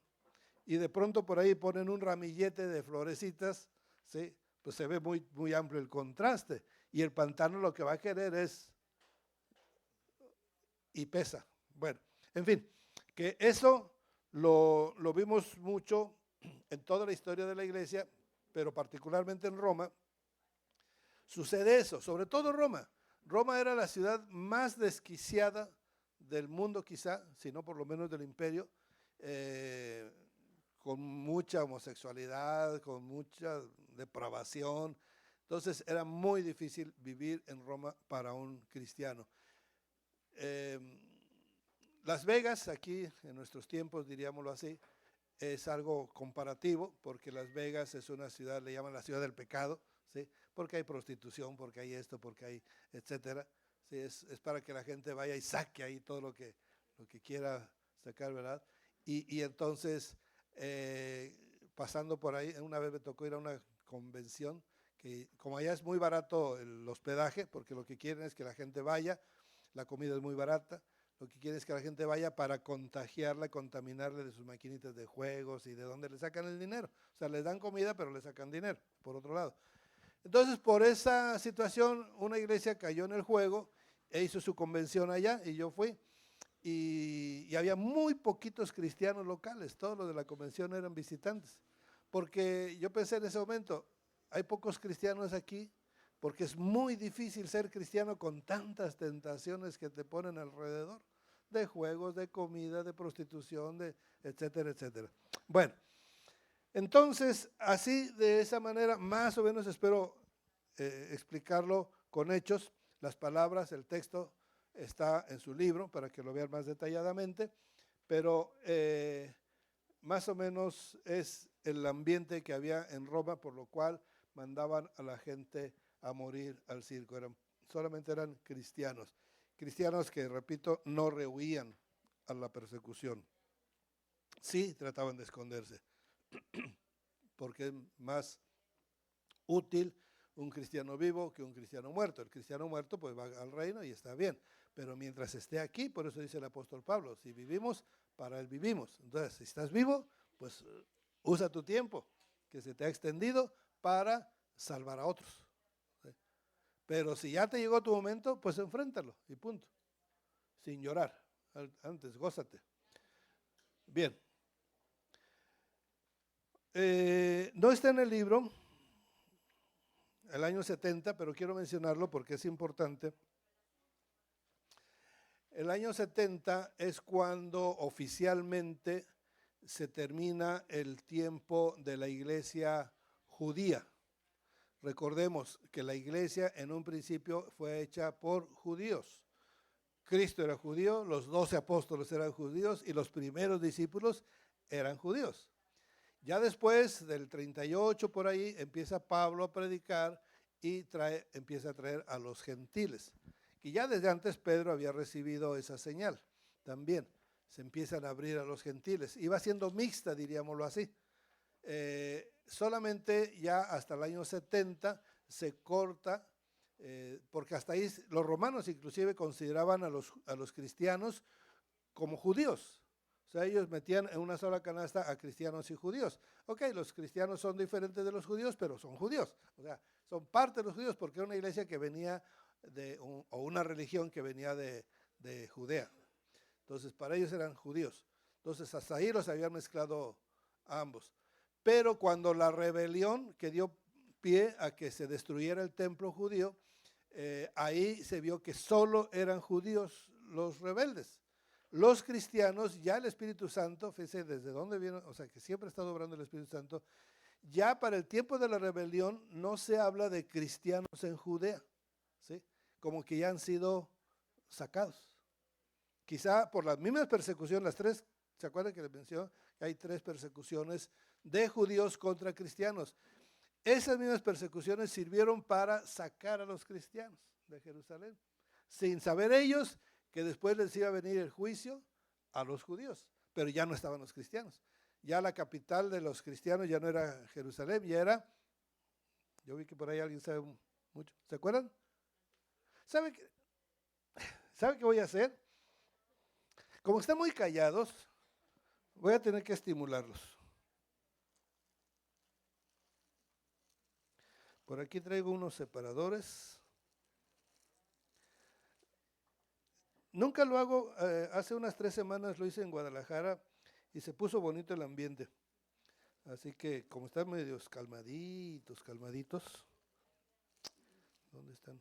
y de pronto por ahí ponen un ramillete de florecitas, ¿sí? Pues se ve muy, muy amplio el contraste. Y el pantano lo que va a querer es, y pesa. Bueno, en fin, que eso lo vimos mucho en toda la historia de la iglesia, pero particularmente en Roma, sucede eso, sobre todo Roma. Roma era la ciudad más desquiciada del mundo quizá, si no por lo menos del imperio, con mucha homosexualidad, con mucha depravación. Entonces era muy difícil vivir en Roma para un cristiano. Las Vegas, aquí en nuestros tiempos, diríamoslo así, es algo comparativo, porque Las Vegas es una ciudad, le llaman la ciudad del pecado, ¿sí? Porque hay prostitución, porque hay esto, porque hay etcétera. ¿Sí? Es para que la gente vaya y saque ahí todo lo que quiera sacar, ¿verdad? Y entonces, pasando por ahí, una vez me tocó ir a una convención, que como allá es muy barato el hospedaje, porque lo que quieren es que la gente vaya, la comida es muy barata, lo que quieren es que la gente vaya para contagiarla, contaminarle de sus maquinitas de juegos y de dónde le sacan el dinero. O sea, les dan comida, pero le sacan dinero, por otro lado. Entonces, por esa situación, una iglesia cayó en el juego e hizo su convención allá y yo fui. Y había muy poquitos cristianos locales, todos los de la convención eran visitantes. Porque yo pensé en ese momento, hay pocos cristianos aquí, porque es muy difícil ser cristiano con tantas tentaciones que te ponen alrededor, de juegos, de comida, de prostitución, de etcétera, etcétera. Bueno, entonces, así de esa manera, más o menos espero explicarlo con hechos, las palabras, el texto está en su libro para que lo vean más detalladamente, pero más o menos es el ambiente que había en Roma, por lo cual mandaban a la gente a morir al circo. Solamente eran cristianos, cristianos que, repito, no rehuían a la persecución. Sí, trataban de esconderse, porque es más útil un cristiano vivo que un cristiano muerto. El cristiano muerto pues va al reino y está bien, pero mientras esté aquí, por eso dice el apóstol Pablo, si vivimos, para él vivimos. Entonces, si estás vivo, pues usa tu tiempo, que se te ha extendido, para salvar a otros. ¿Sí? Pero si ya te llegó tu momento, pues enfréntalo y punto, sin llorar. Antes, gózate. Bien. No está en el libro, el año 70, pero quiero mencionarlo porque es importante. El año 70 es cuando oficialmente se termina el tiempo de la iglesia judía. Recordemos que la iglesia en un principio fue hecha por judíos. Cristo era judío, los 12 apóstoles eran judíos y los primeros discípulos eran judíos. Ya después del 38 por ahí empieza Pablo a predicar y empieza a traer a los gentiles. Y ya desde antes Pedro había recibido esa señal también. Se empiezan a abrir a los gentiles. Iba siendo mixta, diríamoslo así. Solamente ya hasta el año 70 se corta, porque hasta ahí los romanos inclusive consideraban a los cristianos como judíos. O sea, ellos metían en una sola canasta a cristianos y judíos. Ok, los cristianos son diferentes de los judíos, pero son judíos. O sea, son parte de los judíos porque era una iglesia que venía o una religión que venía de Judea. Entonces, para ellos eran judíos. Entonces, hasta ahí los habían mezclado a ambos. Pero cuando la rebelión que dio pie a que se destruyera el templo judío, ahí se vio que solo eran judíos los rebeldes. Los cristianos, ya el Espíritu Santo, fíjense desde dónde viene, o sea que siempre ha estado obrando el Espíritu Santo, ya para el tiempo de la rebelión no se habla de cristianos en Judea, ¿sí? Como que ya han sido sacados. Quizá por las mismas persecuciones, las tres, ¿se acuerdan que les mencioné? Hay tres persecuciones de judíos contra cristianos. Esas mismas persecuciones sirvieron para sacar a los cristianos de Jerusalén, sin saber ellos que después les iba a venir el juicio a los judíos, pero ya no estaban los cristianos. Ya la capital de los cristianos ya no era Jerusalén, ya era, yo vi que por ahí alguien sabe mucho, ¿se acuerdan? ¿Sabe qué voy a hacer? Como están muy callados, voy a tener que estimularlos. Por aquí traigo unos separadores. Nunca lo hago, hace unas 3 semanas lo hice en Guadalajara y se puso bonito el ambiente. Así que como están medios calmaditos, ¿Dónde están?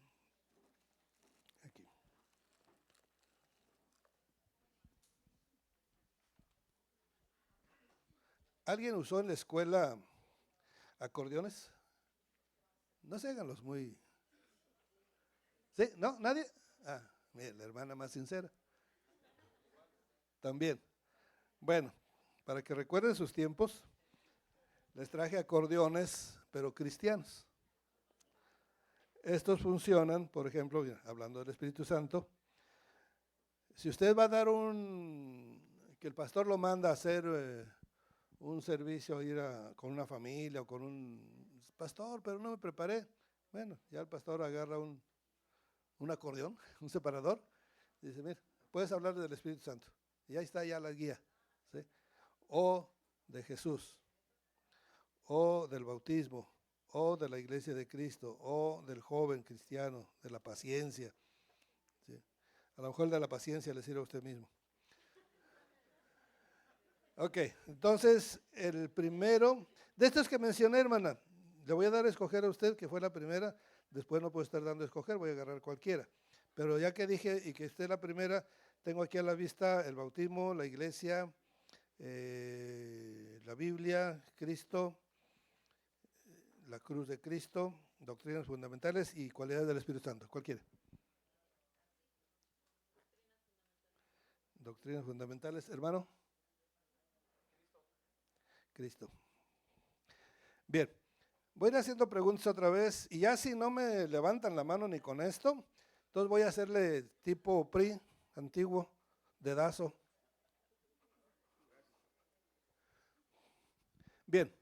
Aquí. ¿Alguien usó en la escuela acordeones? No se hagan los muy... ¿Sí? ¿No? ¿Nadie? Ah, mira, la hermana más sincera. También. Bueno, para que recuerden sus tiempos, les traje acordeones, pero cristianos. Estos funcionan, por ejemplo, hablando del Espíritu Santo, si usted va a dar que el pastor lo manda a hacer un servicio, con una familia o con un pastor, pero no me preparé, bueno, ya el pastor agarra un acordeón, un separador, y dice, mira, puedes hablar del Espíritu Santo, y ahí está ya la guía, ¿sí? O de Jesús, o del bautismo, o de la iglesia de Cristo, o del joven cristiano, de la paciencia, ¿sí? A lo mejor el de la paciencia le sirve a usted mismo. Ok, entonces el primero, de estos que mencioné, hermana, le voy a dar a escoger a usted, que fue la primera, después no puedo estar dando a escoger, voy a agarrar cualquiera. Pero ya que dije y que esté la primera, tengo aquí a la vista el bautismo, la iglesia, la Biblia, Cristo, la cruz de Cristo, doctrinas fundamentales y cualidades del Espíritu Santo. ¿Cuál quiere? Doctrinas fundamentales, hermano. Cristo. Bien, voy a ir haciendo preguntas otra vez y ya si no me levantan la mano ni con esto, entonces voy a hacerle tipo PRI, antiguo, dedazo. Bien,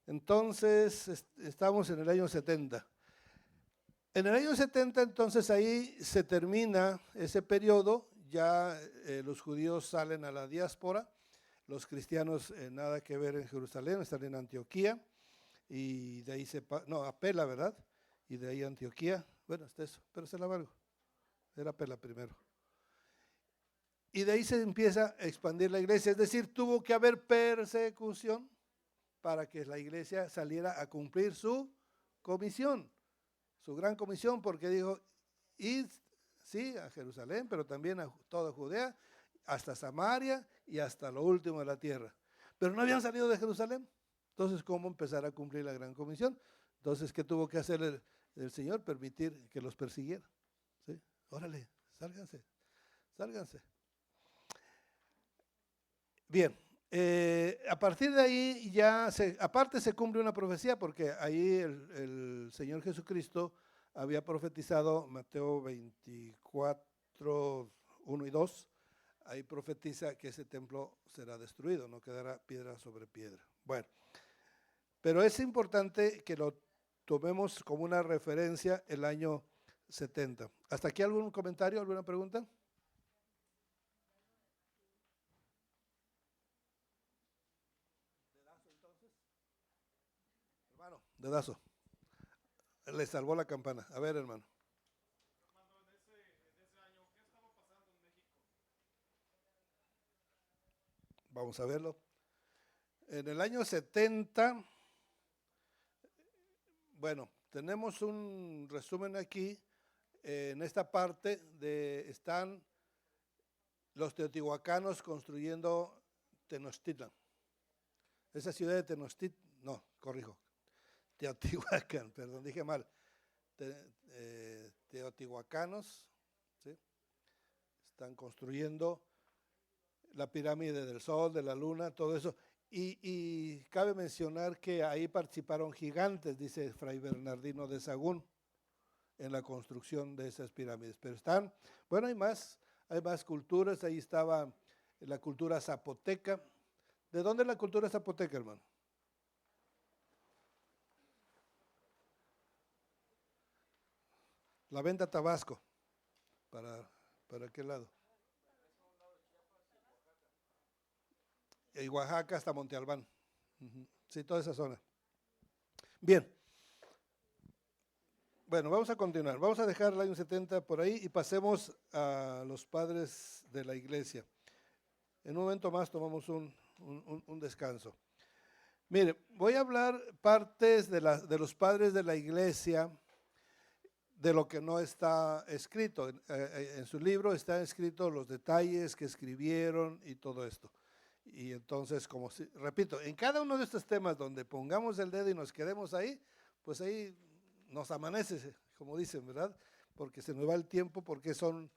entonces estamos en el año 70. En el año 70 entonces ahí se termina ese periodo, ya los judíos salen a la diáspora, los cristianos nada que ver en Jerusalén, están en Antioquía, y de ahí a Pela, ¿verdad? Y de ahí a Antioquía, bueno, está eso, pero se la valgo, era Pela primero. Y de ahí se empieza a expandir la iglesia, es decir, tuvo que haber persecución para que la iglesia saliera a cumplir su comisión, su gran comisión, porque dijo, id, sí, a Jerusalén, pero también a toda Judea, hasta Samaria y hasta lo último de la tierra. Pero no habían salido de Jerusalén. Entonces, ¿cómo empezar a cumplir la gran comisión? Entonces, ¿qué tuvo que hacer el Señor? Permitir que los persiguiera. ¿Sí? Órale, sálganse, sálganse. Bien, a partir de ahí aparte se cumple una profecía, porque ahí el Señor Jesucristo había profetizado, Mateo 24, 1 y 2, ahí profetiza que ese templo será destruido, no quedará piedra sobre piedra. Bueno, pero es importante que lo tomemos como una referencia el año 70. ¿Hasta aquí algún comentario, alguna pregunta? Hermano, dedazo. Le salvó la campana. A ver, hermano. Vamos a verlo. En el año 70, bueno, tenemos un resumen aquí. En esta parte están los teotihuacanos construyendo Tenochtitlan. Esa ciudad de Tenochtitlan, no, corrijo, Teotihuacán, perdón, dije mal. Teotihuacanos, ¿sí? Están construyendo la pirámide del Sol, de la Luna, todo eso. Y cabe mencionar que ahí participaron gigantes, dice Fray Bernardino de Sahagún, en la construcción de esas pirámides. Pero bueno, hay más culturas. Ahí estaba la cultura zapoteca. ¿De dónde es la cultura zapoteca, hermano? La Venta Tabasco. ¿Para qué lado? Y Oaxaca hasta Monte Albán. Sí, toda esa zona. Bien. Bueno, vamos a continuar. Vamos a dejar el año 70 por ahí y pasemos a los padres de la iglesia. En un momento más tomamos un descanso. Mire, voy a hablar partes de los padres de la iglesia, de lo que no está escrito. En su libro está escrito los detalles que escribieron y todo esto. Y entonces, repito, en cada uno de estos temas donde pongamos el dedo y nos quedemos ahí, pues ahí nos amanece, como dicen, ¿verdad? Porque se nos va el tiempo, porque son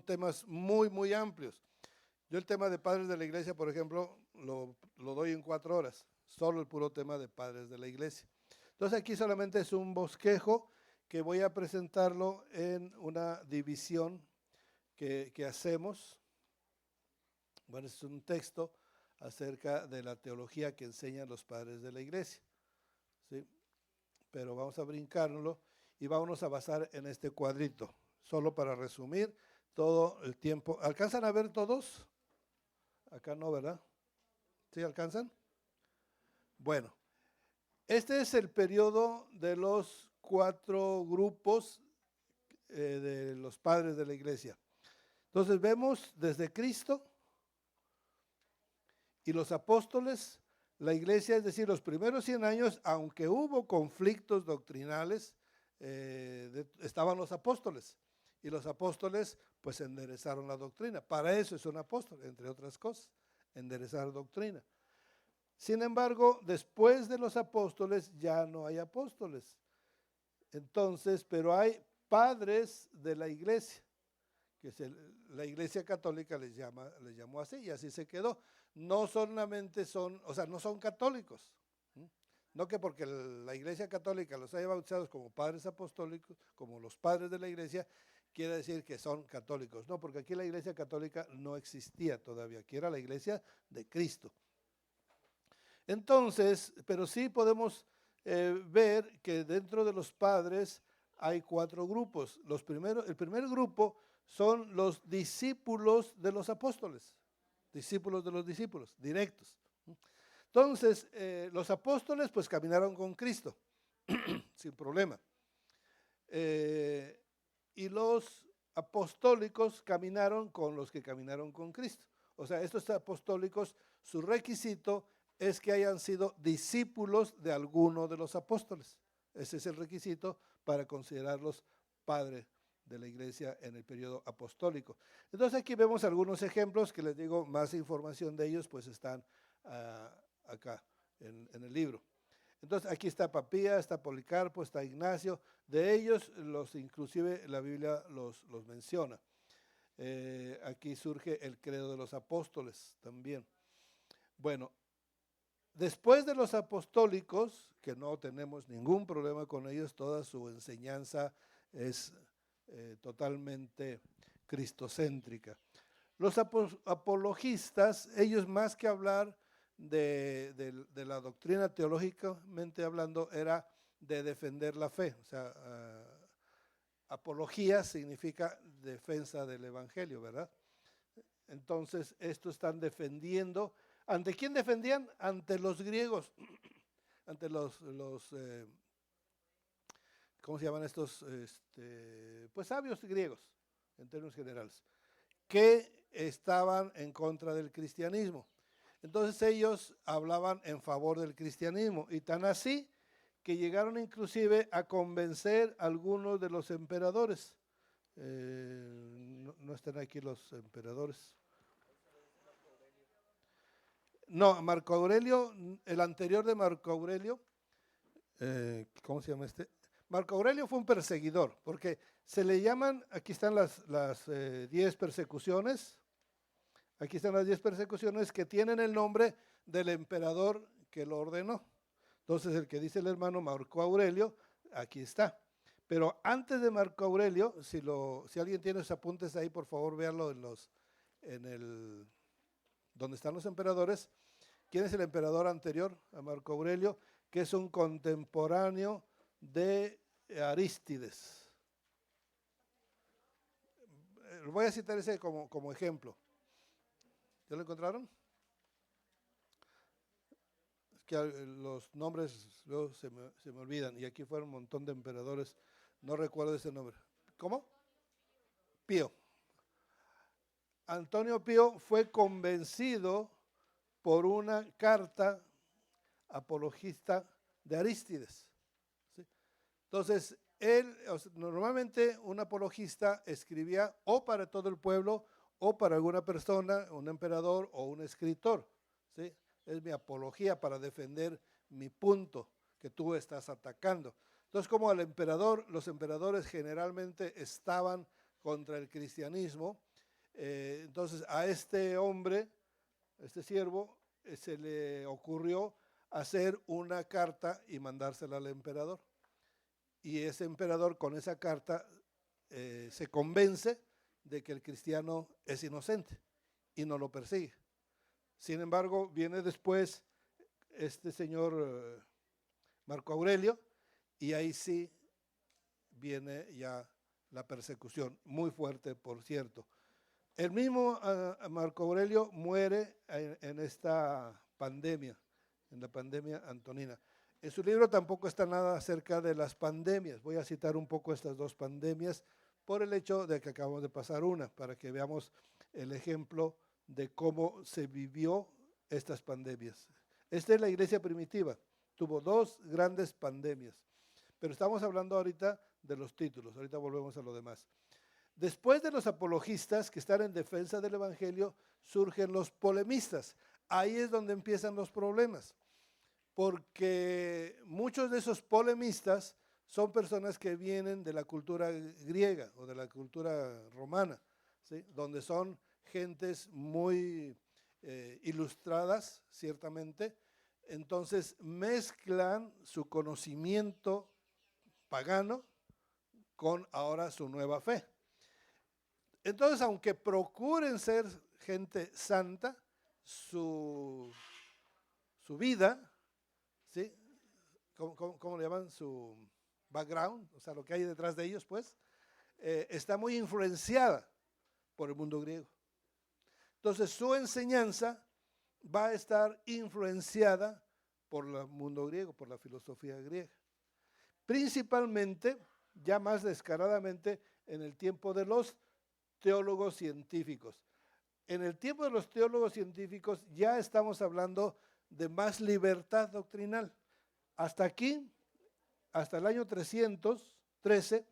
temas muy, muy amplios. Yo el tema de padres de la iglesia, por ejemplo, lo doy en 4 horas, solo el puro tema de padres de la iglesia. Entonces aquí solamente es un bosquejo que voy a presentarlo en una división que hacemos. Bueno, es un texto acerca de la teología que enseñan los padres de la iglesia, ¿sí? Pero vamos a brincárnoslo y vámonos a basar en este cuadrito, solo para resumir todo el tiempo. ¿Alcanzan a ver todos? Acá no, ¿verdad? ¿Sí alcanzan? Bueno, este es el periodo de los 4 grupos de los padres de la iglesia. Entonces vemos desde Cristo y los apóstoles, la iglesia, es decir, los primeros 100 años, aunque hubo conflictos doctrinales, estaban los apóstoles. Y los apóstoles pues enderezaron la doctrina. Para eso es un apóstol, entre otras cosas, enderezar doctrina. Sin embargo, después de los apóstoles ya no hay apóstoles. Entonces, pero hay padres de la iglesia, que la iglesia católica les llamó así y así se quedó. No solamente no son católicos. No que porque la iglesia católica los haya bautizados como padres apostólicos, como los padres de la iglesia, quiere decir que son católicos. No, porque aquí la iglesia católica no existía todavía, aquí era la iglesia de Cristo. Entonces, pero sí podemos ver que dentro de los padres hay 4 grupos. El primer grupo son los discípulos de los apóstoles, discípulos de los discípulos, directos. Entonces, los apóstoles pues caminaron con Cristo, sin problema. Y los apostólicos caminaron con los que caminaron con Cristo. O sea, estos apostólicos, su requisito es que hayan sido discípulos de alguno de los apóstoles. Ese es el requisito para considerarlos padres de la iglesia en el periodo apostólico. Entonces aquí vemos algunos ejemplos que les digo, más información de ellos pues están acá en el libro. Entonces aquí está Papía, está Policarpo, está Ignacio. De ellos inclusive la Biblia los menciona. Aquí surge el credo de los apóstoles también. Bueno, después de los apostólicos, que no tenemos ningún problema con ellos, toda su enseñanza es totalmente cristocéntrica. Los apologistas, ellos más que hablar de la doctrina teológicamente hablando, era de defender la fe. O sea, apología significa defensa del evangelio, ¿verdad? Entonces, estos están defendiendo. ¿Ante quién defendían? Ante los griegos, ante los ¿cómo se llaman estos? Pues sabios griegos, en términos generales, que estaban en contra del cristianismo. Entonces ellos hablaban en favor del cristianismo, y tan así que llegaron inclusive a convencer a algunos de los emperadores. No están aquí los emperadores. No, Marco Aurelio, el anterior de Marco Aurelio, ¿cómo se llama este? Marco Aurelio fue un perseguidor, porque se le llaman, aquí están las 10 persecuciones, aquí están las 10 persecuciones que tienen el nombre del emperador que lo ordenó. Entonces el que dice el hermano Marco Aurelio, aquí está. Pero antes de Marco Aurelio, si alguien tiene sus apuntes ahí, por favor véanlo donde están los emperadores. ¿Quién es el emperador anterior a Marco Aurelio? Que es un contemporáneo de Arístides. Voy a citar ese como ejemplo. ¿Ya lo encontraron? Es que los nombres luego se me olvidan, y aquí fueron un montón de emperadores, no recuerdo ese nombre. ¿Cómo? Pío. Antonio Pío fue convencido por una carta apologista de Arístides. ¿Sí? Entonces, él, normalmente un apologista escribía o para todo el pueblo o para alguna persona, un emperador o un escritor. ¿Sí? Es mi apología para defender mi punto que tú estás atacando. Entonces, como al emperador, los emperadores generalmente estaban contra el cristianismo, entonces a este hombre, este siervo, se le ocurrió hacer una carta y mandársela al emperador. Y ese emperador con esa carta se convence de que el cristiano es inocente y no lo persigue. Sin embargo, viene después este señor Marco Aurelio y ahí sí viene ya la persecución, muy fuerte, por cierto. El mismo Marco Aurelio muere en esta pandemia, en la pandemia antonina. En su libro tampoco está nada acerca de las pandemias. Voy a citar un poco estas dos pandemias por el hecho de que acabamos de pasar una, para que veamos el ejemplo de cómo se vivió estas pandemias. Esta es la iglesia primitiva, tuvo dos grandes pandemias, pero estamos hablando ahorita de los títulos, ahorita volvemos a lo demás. Después de los apologistas que están en defensa del evangelio, surgen los polemistas. Ahí es donde empiezan los problemas, porque muchos de esos polemistas son personas que vienen de la cultura griega o de la cultura romana, ¿sí? Donde son gentes muy ilustradas, ciertamente. Entonces mezclan su conocimiento pagano con ahora su nueva fe. Entonces, aunque procuren ser gente santa, su vida, ¿sí? ¿Cómo le llaman? Su background, o sea, lo que hay detrás de ellos, pues, está muy influenciada por el mundo griego. Entonces, su enseñanza va a estar influenciada por el mundo griego, por la filosofía griega. Principalmente, ya más descaradamente, en el tiempo de los teólogos científicos. En el tiempo de los teólogos científicos ya estamos hablando de más libertad doctrinal. Hasta aquí, hasta el año 313,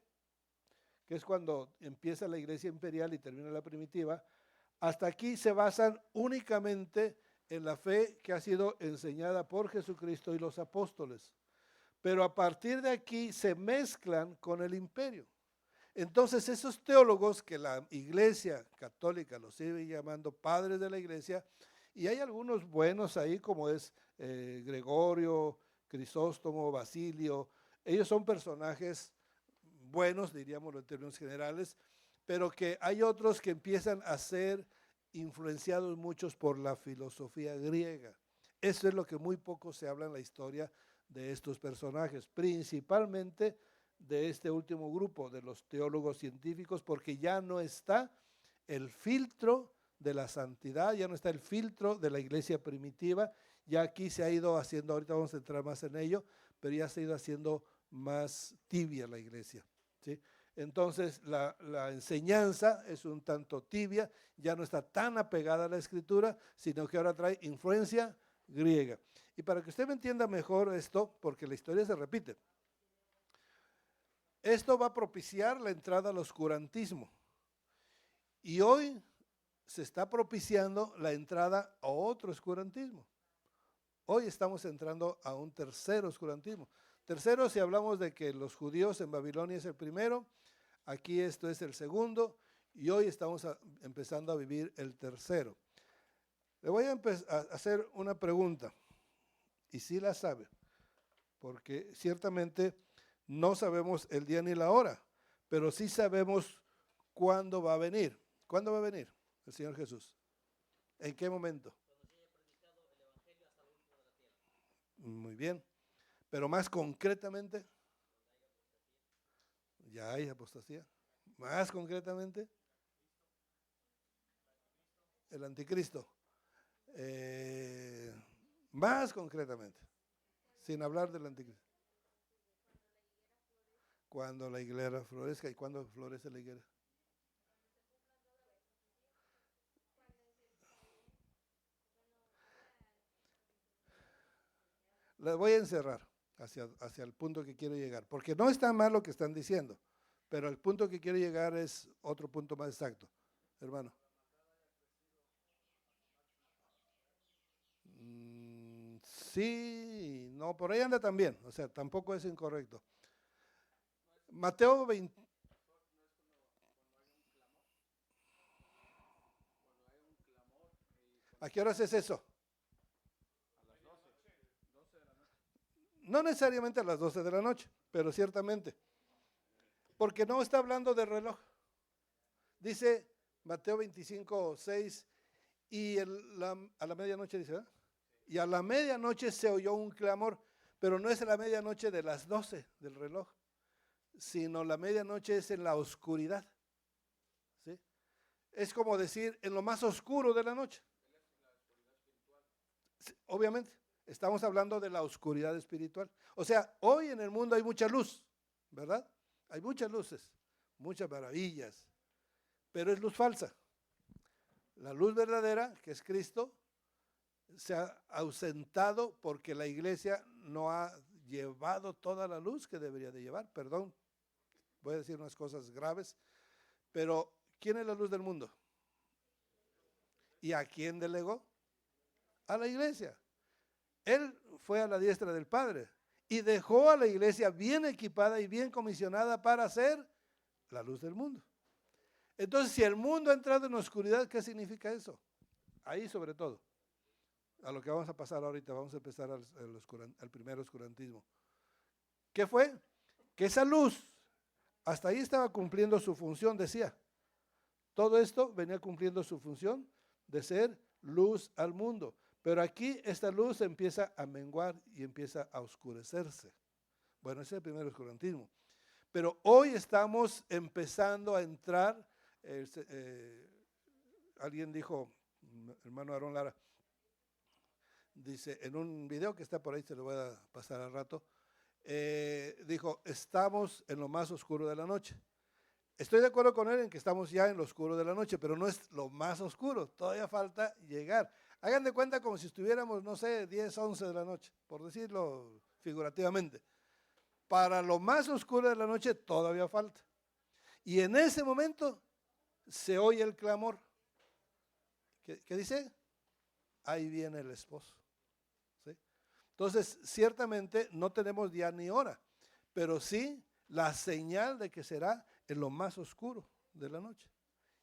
que es cuando empieza la iglesia imperial y termina la primitiva, hasta aquí se basan únicamente en la fe que ha sido enseñada por Jesucristo y los apóstoles. Pero a partir de aquí se mezclan con el imperio. Entonces esos teólogos que la iglesia católica los sigue llamando padres de la iglesia, y hay algunos buenos ahí como es Gregorio, Crisóstomo, Basilio, ellos son personajes buenos, diríamos en términos generales, pero que hay otros que empiezan a ser influenciados muchos por la filosofía griega. Eso es lo que muy poco se habla en la historia de estos personajes, principalmente de este último grupo, de los teólogos científicos, porque ya no está el filtro de la santidad, ya no está el filtro de la iglesia primitiva, ya aquí se ha ido haciendo, ahorita vamos a entrar más en ello, pero ya se ha ido haciendo más tibia la iglesia, ¿sí? Entonces la enseñanza es un tanto tibia, ya no está tan apegada a la escritura, sino que ahora trae influencia griega. Y para que usted me entienda mejor esto, porque la historia se repite, esto va a propiciar la entrada al oscurantismo. Y hoy se está propiciando la entrada a otro oscurantismo. Hoy estamos entrando a un tercer oscurantismo. Tercero, si hablamos de que los judíos en Babilonia es el primero, aquí esto es el segundo, y hoy estamos empezando a vivir el tercero. Le voy a hacer una pregunta, y sí la sabe, porque ciertamente no sabemos el día ni la hora, pero sí sabemos cuándo va a venir. ¿Cuándo va a venir el Señor Jesús? ¿En qué momento? Muy bien, pero más concretamente, ya hay apostasía. Más concretamente, el anticristo. Más concretamente, sin hablar del anticristo. Cuando la higuera florezca. ¿Y cuándo florece la higuera? la voy a encerrar hacia el punto que quiero llegar, porque no está mal lo que están diciendo, pero el punto que quiero llegar es otro punto más exacto, hermano. Sí, no, por ahí anda también, o sea, tampoco es incorrecto. Mateo 20. ¿A qué horas es eso? No necesariamente a las 12 de la noche, pero ciertamente. Porque no está hablando de reloj. Dice Mateo 25:6, y a la medianoche dice, ¿verdad? Y a la medianoche se oyó un clamor, pero no es a la medianoche de las 12 del reloj, sino la medianoche es en la oscuridad. ¿Sí? Es como decir, en lo más oscuro de la noche. Sí, obviamente, estamos hablando de la oscuridad espiritual. O sea, hoy en el mundo hay mucha luz, ¿verdad? Hay muchas luces, muchas maravillas, pero es luz falsa. La luz verdadera, que es Cristo, se ha ausentado porque la iglesia no ha llevado toda la luz que debería de llevar. Perdón, voy a decir unas cosas graves, pero ¿quién es la luz del mundo? ¿Y a quién delegó? A la iglesia. Él fue a la diestra del Padre y dejó a la iglesia bien equipada y bien comisionada para ser la luz del mundo. Entonces, si el mundo ha entrado en oscuridad, ¿qué significa eso? Ahí sobre todo, a lo que vamos a pasar ahorita, vamos a empezar al primer oscurantismo. ¿Qué fue? Que esa luz, hasta ahí estaba cumpliendo su función, decía. Todo esto venía cumpliendo su función de ser luz al mundo. Pero aquí esta luz empieza a menguar y empieza a oscurecerse. Bueno, ese es el primer oscurantismo. Pero hoy estamos empezando a entrar, alguien dijo, hermano Aarón Lara, dice, en un video que está por ahí, se lo voy a pasar al rato, dijo, estamos en lo más oscuro de la noche. Estoy de acuerdo con él en que estamos ya en lo oscuro de la noche, pero no es lo más oscuro, todavía falta llegar. Hagan de cuenta como si estuviéramos, no sé, 10, 11 de la noche, por decirlo figurativamente. Para lo más oscuro de la noche todavía falta. Y en ese momento se oye el clamor. ¿Qué dice? Ahí viene el esposo. ¿Sí? Entonces, ciertamente no tenemos día ni hora, pero sí la señal de que será en lo más oscuro de la noche.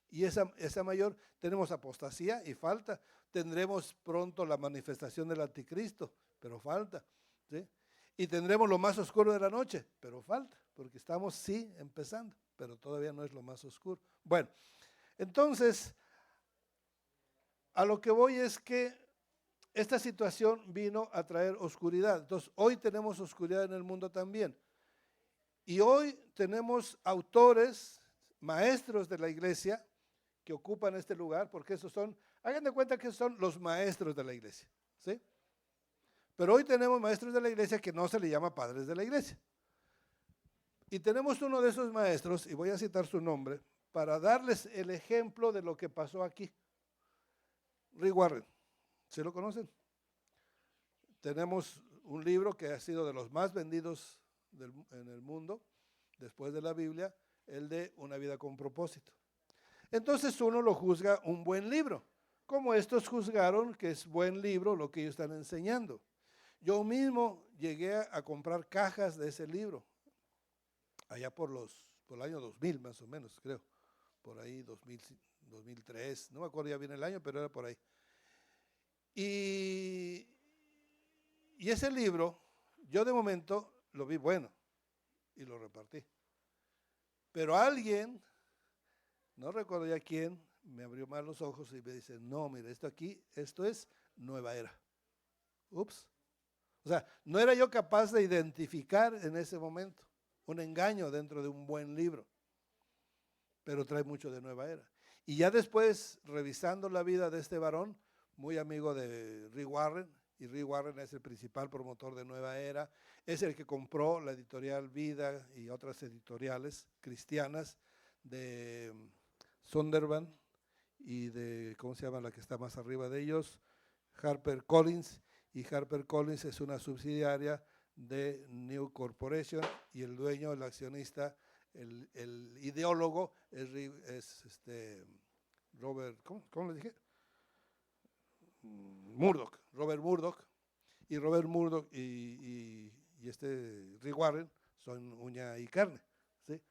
Y esa mayor, tenemos apostasía y falta. Tendremos pronto la manifestación del anticristo, pero falta. ¿Sí? Y tendremos lo más oscuro de la noche, pero falta, porque estamos sí empezando, pero todavía no es lo más oscuro. Bueno, entonces, a lo que voy es que esta situación vino a traer oscuridad. Entonces, hoy tenemos oscuridad en el mundo también. Y hoy tenemos autores, maestros de la iglesia, que ocupan este lugar, porque esos son, hagan de cuenta que son los maestros de la iglesia, ¿sí? Pero hoy tenemos maestros de la iglesia que no se le llama padres de la iglesia. Y tenemos uno de esos maestros, y voy a citar su nombre, para darles el ejemplo de lo que pasó aquí. Rick Warren, ¿sí lo conocen? Tenemos un libro que ha sido de los más vendidos en el mundo, después de la Biblia, el de Una vida con propósito. Entonces uno lo juzga un buen libro, como estos juzgaron que es buen libro lo que ellos están enseñando. Yo mismo llegué a comprar cajas de ese libro, allá por el año 2000 más o menos, creo, por ahí 2000, 2003, no me acuerdo ya bien el año, pero era por ahí. Y ese libro, yo de momento lo vi bueno y lo repartí. Pero alguien, no recuerdo ya quién, me abrió mal los ojos y me dice, no, mire, esto es nueva era. Ups. O sea, no era yo capaz de identificar en ese momento un engaño dentro de un buen libro, pero trae mucho de nueva era. Y ya después, revisando la vida de este varón, muy amigo de Rick Warren, y Rick Warren es el principal promotor de Nueva Era, es el que compró la editorial Vida y otras editoriales cristianas de Sunderland y de, ¿cómo se llama la que está más arriba de ellos? Harper Collins, y HarperCollins es una subsidiaria de New Corporation y el dueño, el accionista, el ideólogo es Robert, ¿cómo le dije? Murdoch, Robert Murdoch, y Robert Murdoch y Rick Warren son uña y carne, ¿sí?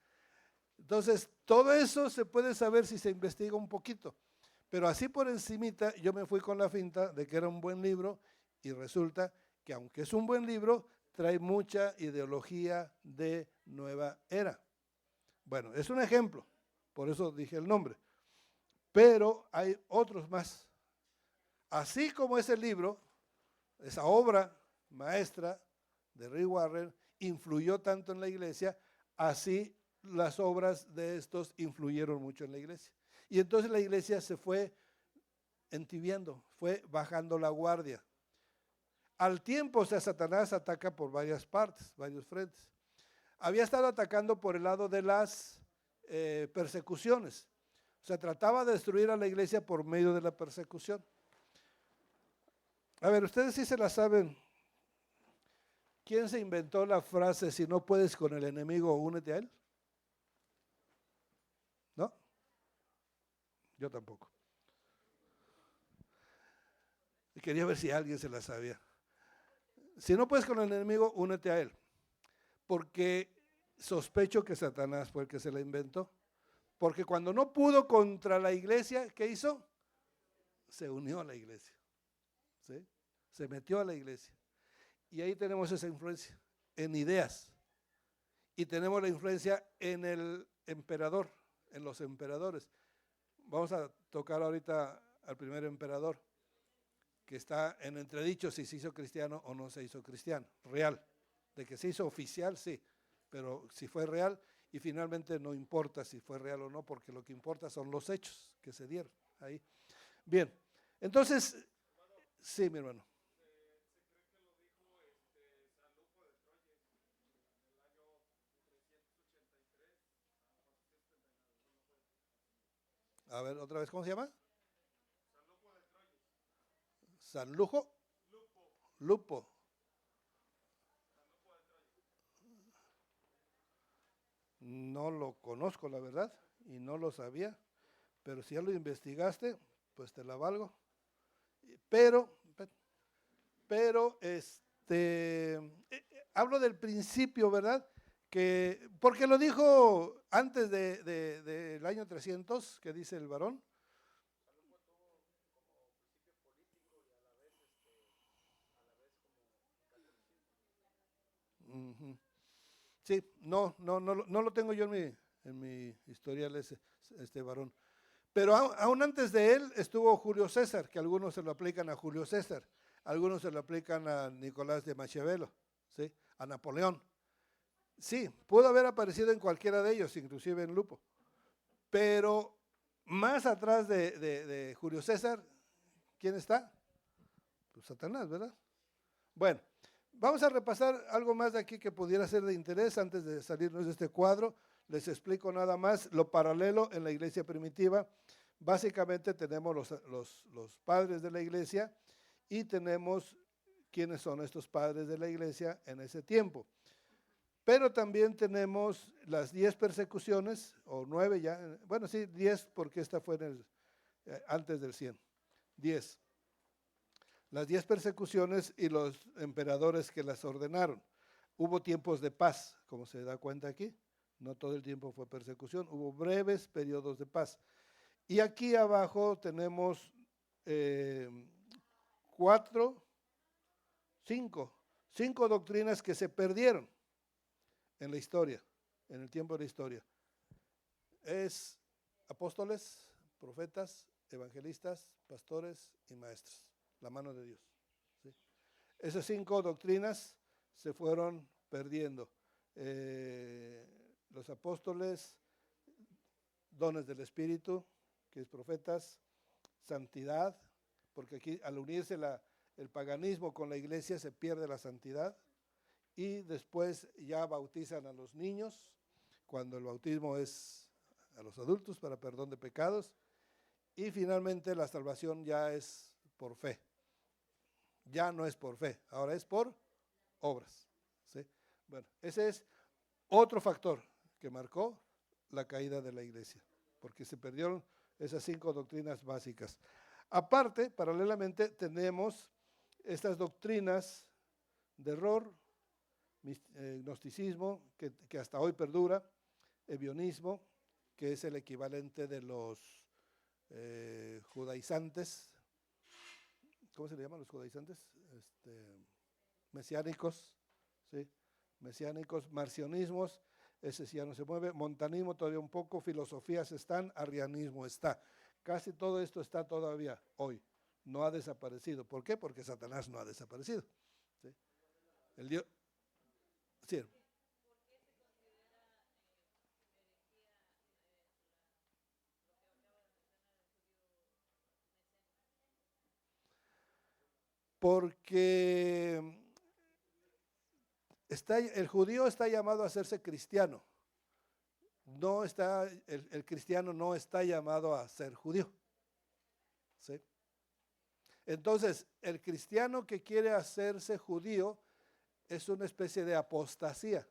Entonces, todo eso se puede saber si se investiga un poquito, pero así por encimita yo me fui con la finta de que era un buen libro y resulta que aunque es un buen libro, trae mucha ideología de nueva era. Bueno, es un ejemplo, por eso dije el nombre, pero hay otros más. Así como ese libro, esa obra maestra de Rick Warren influyó tanto en la iglesia, así las obras de estos influyeron mucho en la iglesia. Y entonces la iglesia se fue entibiando, fue bajando la guardia. Al tiempo, o sea, Satanás ataca por varias partes, varios frentes. Había estado atacando por el lado de las persecuciones. O sea, trataba de destruir a la iglesia por medio de la persecución. A ver, ustedes sí se la saben. ¿Quién se inventó la frase, si no puedes con el enemigo, únete a él? ¿No? Yo tampoco. Y quería ver si alguien se la sabía. Si no puedes con el enemigo, únete a él. Porque sospecho que Satanás fue el que se la inventó. Porque cuando no pudo contra la iglesia, ¿qué hizo? Se unió a la iglesia. ¿Sí? Se metió a la iglesia. Y ahí tenemos esa influencia en ideas. Y tenemos la influencia en el emperador, en los emperadores. Vamos a tocar ahorita al primer emperador, que está en entredicho si se hizo cristiano o no se hizo cristiano, real. De que se hizo oficial, sí, pero si fue real, y finalmente no importa si fue real o no, porque lo que importa son los hechos que se dieron ahí. Bien, entonces, sí, mi hermano. A ver, otra vez, ¿cómo se llama? San Lujo. Lupo. No lo conozco, la verdad, y no lo sabía, pero si ya lo investigaste, pues te la valgo. Pero, hablo del principio, ¿verdad? Porque lo dijo antes del año 300, que dice el varón. Uh-huh. Sí, no lo tengo yo en mi historial este varón. Pero aún antes de él estuvo Julio César, que algunos se lo aplican a Julio César, algunos se lo aplican a Nicolás de Machiavello, ¿sí? A Napoleón. Sí, pudo haber aparecido en cualquiera de ellos, inclusive en Lupo. Pero más atrás de Julio César, ¿quién está? Pues Satanás, ¿verdad? Bueno, vamos a repasar algo más de aquí que pudiera ser de interés antes de salirnos de este cuadro. Les explico nada más lo paralelo en la iglesia primitiva. Básicamente tenemos los padres de la iglesia y tenemos quiénes son estos padres de la iglesia en ese tiempo. Pero también tenemos las 10 persecuciones, o 9 ya, bueno, sí, 10 porque esta fue antes del 100, 10. Las 10 persecuciones y los emperadores que las ordenaron. Hubo tiempos de paz, como se da cuenta aquí, no todo el tiempo fue persecución, hubo breves periodos de paz. Y aquí abajo tenemos 5 doctrinas que se perdieron en la historia, en el tiempo de la historia. Es apóstoles, profetas, evangelistas, pastores y maestros, la mano de Dios. ¿Sí? Esas 5 doctrinas se fueron perdiendo. Los apóstoles, dones del Espíritu, que es profetas, santidad, porque aquí al unirse el paganismo con la iglesia se pierde la santidad, y después ya bautizan a los niños, cuando el bautismo es a los adultos para perdón de pecados, y finalmente la salvación ya es por fe. Ya no es por fe, ahora es por obras. ¿Sí? Bueno, ese es otro factor que marcó la caída de la iglesia, porque se perdieron esas 5 doctrinas básicas. Aparte, paralelamente, tenemos estas doctrinas de error, gnosticismo, que hasta hoy perdura, ebionismo, que es el equivalente de los judaizantes. ¿Cómo se le llaman los judaizantes? Mesiánicos, ¿sí? Mesiánicos, marcionismos, ese sí ya no se mueve, montanismo todavía un poco, filosofías están, arrianismo está. Casi todo esto está todavía hoy, no ha desaparecido. ¿Por qué? Porque Satanás no ha desaparecido. ¿Sí? El Dios, sí. Porque el judío está llamado a hacerse cristiano. No está, el cristiano no está llamado a ser judío. ¿Sí? Entonces, el cristiano que quiere hacerse judío es una especie de apostasía.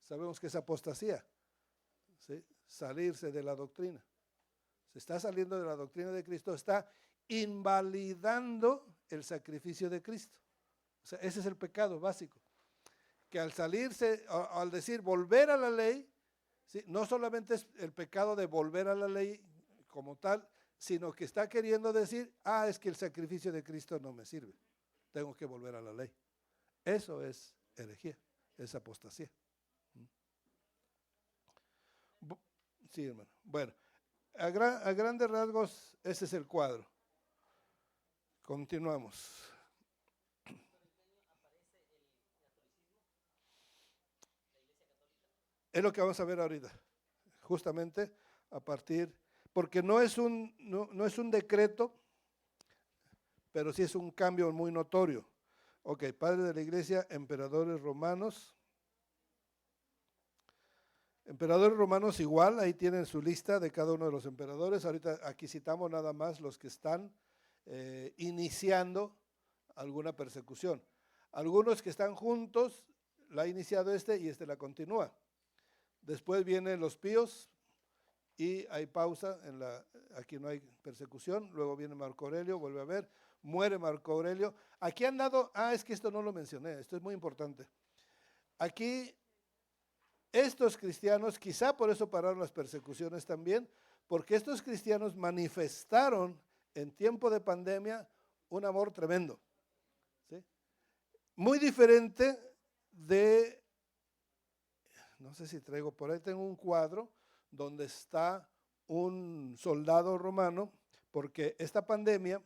Sabemos que es apostasía, ¿sí? Salirse de la doctrina. Se está saliendo de la doctrina de Cristo, está invalidando el sacrificio de Cristo. O sea, ese es el pecado básico. Que al salirse, al decir volver a la ley, ¿sí? No solamente es el pecado de volver a la ley como tal, sino que está queriendo decir, es que el sacrificio de Cristo no me sirve, tengo que volver a la ley. Eso es herejía, es apostasía. Sí, hermano. Bueno, a grandes rasgos, ese es el cuadro. Continuamos. Es lo que vamos a ver ahorita, justamente a partir, porque no es un decreto, pero sí es un cambio muy notorio. Ok, padre de la iglesia, emperadores romanos. Emperadores romanos igual, ahí tienen su lista de cada uno de los emperadores. Ahorita aquí citamos nada más los que están iniciando alguna persecución. Algunos que están juntos, la ha iniciado y la continúa. Después vienen los píos y hay pausa, aquí no hay persecución. Luego viene Marco Aurelio, vuelve a ver, muere Marco Aurelio. Aquí han dado, es que esto no lo mencioné, esto es muy importante. Aquí estos cristianos, quizá por eso pararon las persecuciones también, porque estos cristianos manifestaron en tiempo de pandemia un amor tremendo, ¿sí? Muy diferente de, no sé si traigo por ahí, tengo un cuadro donde está un soldado romano, porque esta pandemia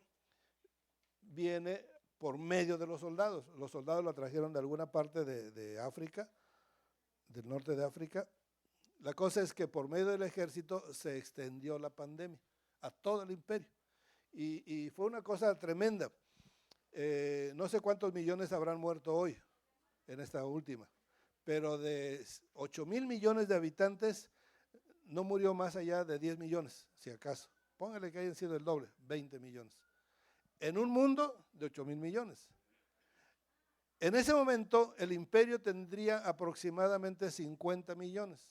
viene por medio de los soldados. Los soldados la trajeron de alguna parte de África, del norte de África. La cosa es que por medio del ejército se extendió la pandemia a todo el imperio. Y fue una cosa tremenda. No sé cuántos millones habrán muerto hoy en esta última, pero de 8,000 millones de habitantes no murió más allá de 10 millones, si acaso. Póngale que hayan sido el doble, 20 millones. En un mundo de 8,000 millones. En ese momento el imperio tendría aproximadamente 50 millones.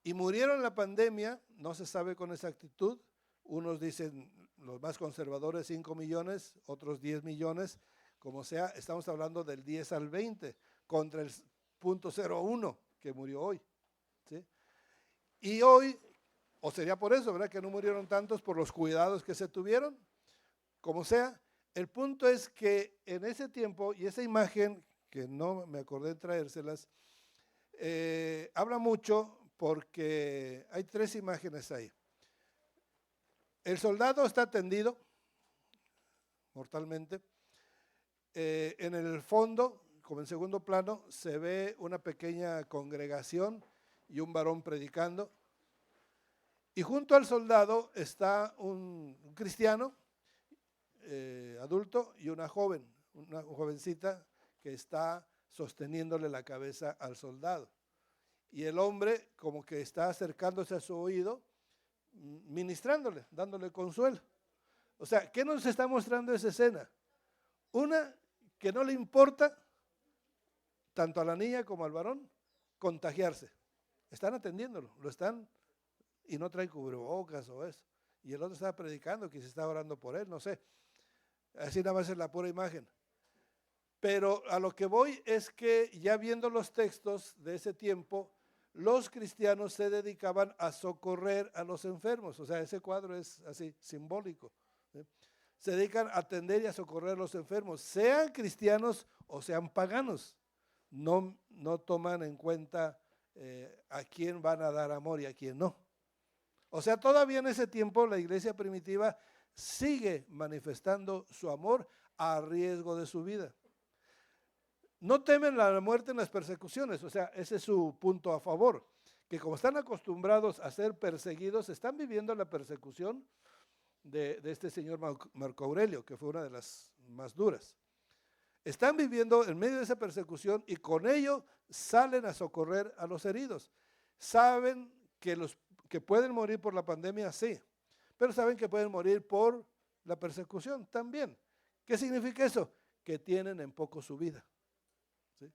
Y murieron en la pandemia, no se sabe con exactitud, unos dicen, los más conservadores, 5 millones, otros 10 millones, como sea, estamos hablando del 10 al 20 contra el 0.01 que murió hoy, ¿sí? Y hoy, o sería por eso, ¿verdad? Que no murieron tantos por los cuidados que se tuvieron, como sea. El punto es que en ese tiempo, y esa imagen, que no me acordé de traérselas, habla mucho porque hay 3 imágenes ahí. El soldado está tendido mortalmente. En el fondo, como en segundo plano, se ve una pequeña congregación y un varón predicando. Y junto al soldado está un cristiano adulto y una jovencita que está sosteniéndole la cabeza al soldado. Y el hombre como que está acercándose a su oído, ministrándole, dándole consuelo. O sea, ¿qué nos está mostrando esa escena? Una, que no le importa, tanto a la niña como al varón, contagiarse. Están atendiéndolo, lo están, y no trae cubrebocas o eso. Y el otro estaba predicando, que se estaba orando por él, no sé. Así nada más es la pura imagen. Pero a lo que voy es que ya viendo los textos de ese tiempo, los cristianos se dedicaban a socorrer a los enfermos. O sea, ese cuadro es así, simbólico. ¿Sí? Se dedican a atender y a socorrer a los enfermos, sean cristianos o sean paganos. No toman en cuenta a quién van a dar amor y a quién no. O sea, todavía en ese tiempo la iglesia primitiva sigue manifestando su amor a riesgo de su vida. No temen la muerte en las persecuciones, o sea, ese es su punto a favor, que como están acostumbrados a ser perseguidos, están viviendo la persecución de este señor Marco Aurelio, que fue una de las más duras. Están viviendo en medio de esa persecución y con ello salen a socorrer a los heridos. Saben que pueden morir por la pandemia, sí, pero saben que pueden morir por la persecución también. ¿Qué significa eso? Que tienen en poco su vida. ¿Sí?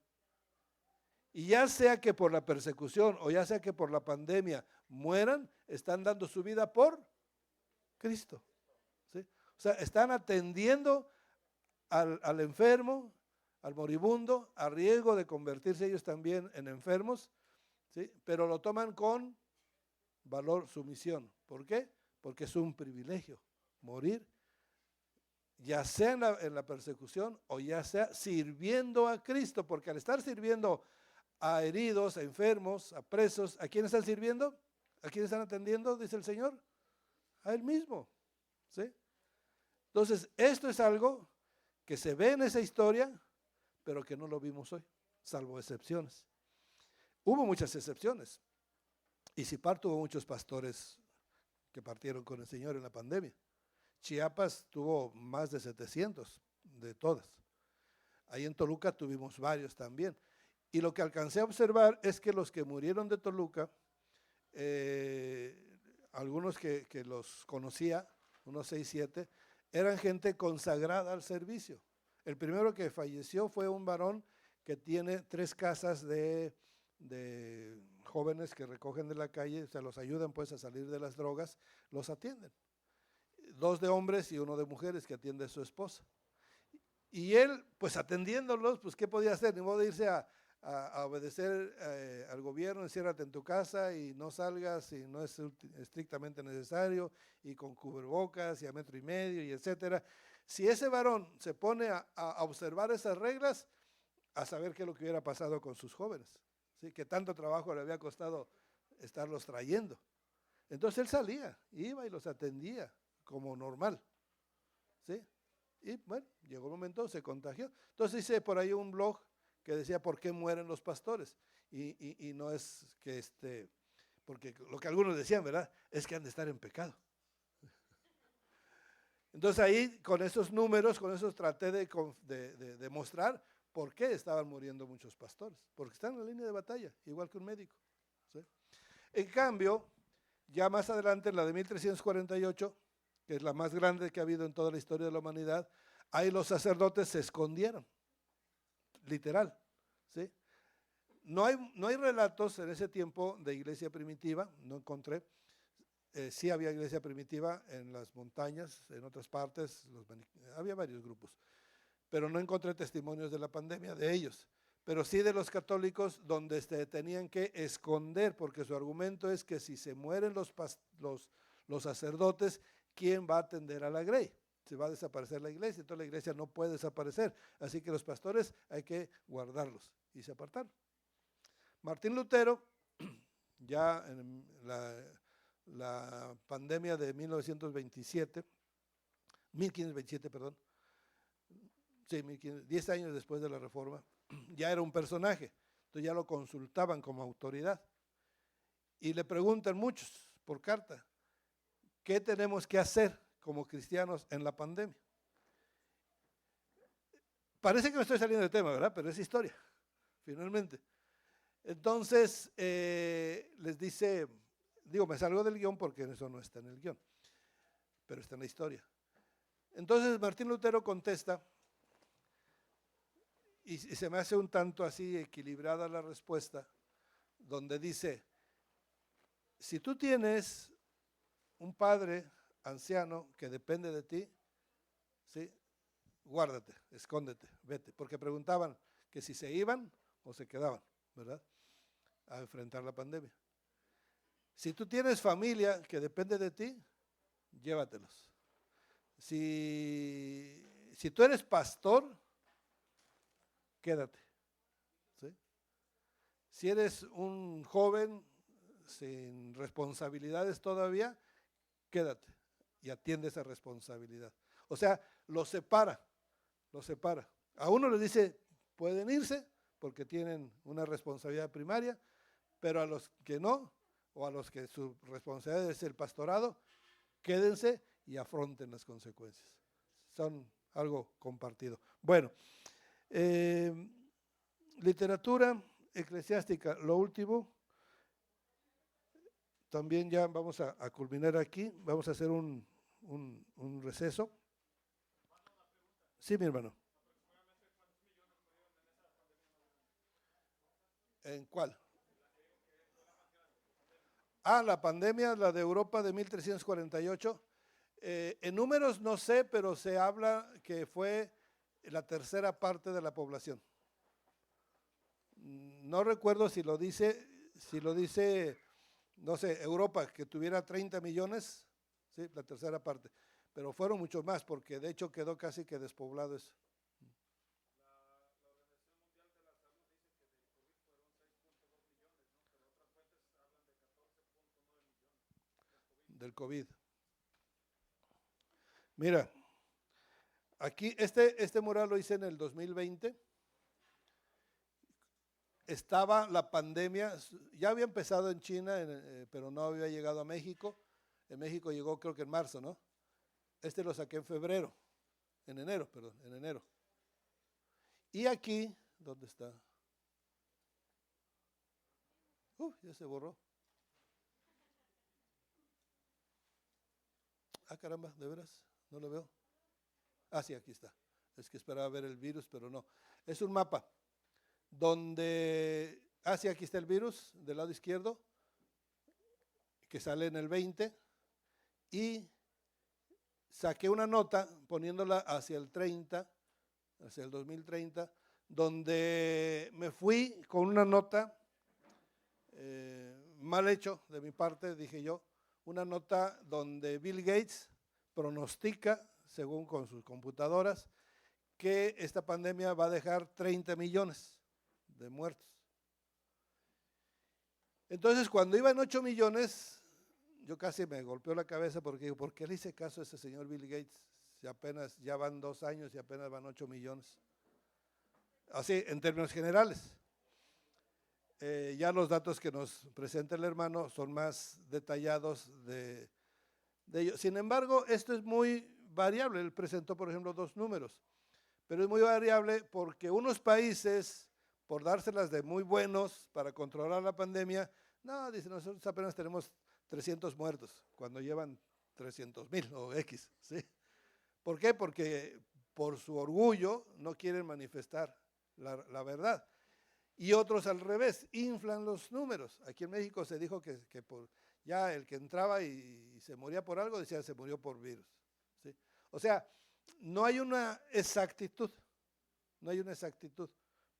Y ya sea que por la persecución o ya sea que por la pandemia mueran, están dando su vida por Cristo. ¿Sí? O sea, están atendiendo al enfermo, al moribundo, a riesgo de convertirse ellos también en enfermos, ¿sí? Pero lo toman con valor, sumisión. ¿Por qué? Porque es un privilegio morir, ya sea en la persecución o ya sea sirviendo a Cristo, porque al estar sirviendo a heridos, a enfermos, a presos, ¿a quién están sirviendo? ¿A quién están atendiendo? Dice el Señor, a Él mismo. ¿Sí? Entonces, esto es algo que se ve en esa historia, pero que no lo vimos hoy, salvo excepciones. Hubo muchas excepciones. Y Sipar tuvo muchos pastores que partieron con el Señor en la pandemia. Chiapas tuvo más de 700 de todas. Ahí en Toluca tuvimos varios también. Y lo que alcancé a observar es que los que murieron de Toluca, algunos que los conocía, unos 6, 7, eran gente consagrada al servicio. El primero que falleció fue un varón que tiene 3 casas de jóvenes que recogen de la calle, se los ayudan pues a salir de las drogas, los atienden. 2 de hombres y 1 de mujeres que atiende a su esposa. Y él, pues atendiéndolos, pues ¿qué podía hacer? Ni modo de irse a obedecer al gobierno, enciérrate en tu casa y no salgas si no es estrictamente necesario, y con cubrebocas y a 1,5 metros y etcétera. Si ese varón se pone a observar esas reglas, a saber qué es lo que hubiera pasado con sus jóvenes, ¿sí? Que tanto trabajo le había costado estarlos trayendo. Entonces él salía, iba y los atendía como normal, ¿sí? Y bueno, llegó un momento, se contagió. Entonces hice por ahí un blog que decía ¿por qué mueren los pastores? Y no es que porque lo que algunos decían, ¿verdad? Es que han de estar en pecado. Entonces ahí con esos números, con esos traté de demostrar por qué estaban muriendo muchos pastores. Porque están en la línea de batalla, igual que un médico, ¿sí? En cambio, ya más adelante en la de 1348, que es la más grande que ha habido en toda la historia de la humanidad, ahí los sacerdotes se escondieron, literal, ¿sí? No hay relatos en ese tiempo de iglesia primitiva, no encontré. Sí había iglesia primitiva en las montañas, en otras partes, había varios grupos, pero no encontré testimonios de la pandemia de ellos, pero sí de los católicos donde tenían que esconder, porque su argumento es que si se mueren los sacerdotes, ¿quién va a atender a la grey? Se va a desaparecer la iglesia, entonces la iglesia no puede desaparecer, así que los pastores hay que guardarlos, y se apartaron. Martín Lutero, ya en la pandemia de 1527, perdón, sí, 10 años después de la Reforma, ya era un personaje, entonces ya lo consultaban como autoridad. Y le preguntan muchos por carta, ¿qué tenemos que hacer como cristianos en la pandemia? Parece que me estoy saliendo del tema, ¿verdad? Pero es historia, finalmente. Entonces, les dice, me salgo del guión porque eso no está en el guión, pero está en la historia. Entonces Martín Lutero contesta y se me hace un tanto así equilibrada la respuesta, donde dice, si tú tienes un padre anciano que depende de ti, ¿sí? Guárdate, escóndete, vete, porque preguntaban que si se iban o se quedaban, ¿verdad? A enfrentar la pandemia. Si tú tienes familia que depende de ti, llévatelos. Si tú eres pastor, quédate, ¿sí? Si eres un joven sin responsabilidades todavía, quédate y atiende esa responsabilidad. O sea, los separa. A uno le dice, pueden irse porque tienen una responsabilidad primaria, pero a los que no, o a los que su responsabilidad es el pastorado, quédense y afronten las consecuencias. Son algo compartido. Bueno, literatura eclesiástica, lo último. También ya vamos a culminar aquí, vamos a hacer un receso. Sí, mi hermano. ¿En cuál? La pandemia, la de Europa de 1348. En números no sé, pero se habla que fue la tercera parte de la población. No recuerdo si lo dice, no sé, Europa, que tuviera 30 millones, ¿sí? La tercera parte. Pero fueron muchos más, porque de hecho quedó casi que despoblado eso. Del COVID. Mira, aquí este mural lo hice en el 2020. Estaba la pandemia, ya había empezado en China, pero no había llegado a México. En México llegó creo que en marzo, ¿no? Este lo saqué en enero. Y aquí, ¿dónde está? Ya se borró. Caramba, ¿de veras? No lo veo. Sí, aquí está. Es que esperaba ver el virus, pero no. Es un mapa donde, sí, aquí está el virus del lado izquierdo, que sale en el 20, y saqué una nota poniéndola hacia el 30, hacia el 2030, donde me fui con una nota, mal hecho de mi parte, dije yo, una nota donde Bill Gates pronostica, según con sus computadoras, que esta pandemia va a dejar 30 millones de muertos. Entonces, cuando iban 8 millones, yo casi me golpeó la cabeza porque digo, ¿por qué le hice caso a ese señor Bill Gates? Si apenas ya van 2 años y apenas van 8 millones. Así, en términos generales. Ya los datos que nos presenta el hermano son más detallados de ello. Sin embargo, esto es muy variable. Él presentó, por ejemplo, 2 números, pero es muy variable porque unos países, por dárselas de muy buenos para controlar la pandemia, no, dicen, nosotros apenas tenemos 300 muertos, cuando llevan 300,000 o X, ¿sí? ¿Por qué? Porque por su orgullo no quieren manifestar la verdad. Y otros al revés, inflan los números. Aquí en México se dijo que ya el que entraba y se moría por algo, decía se murió por virus, ¿sí? O sea, no hay una exactitud,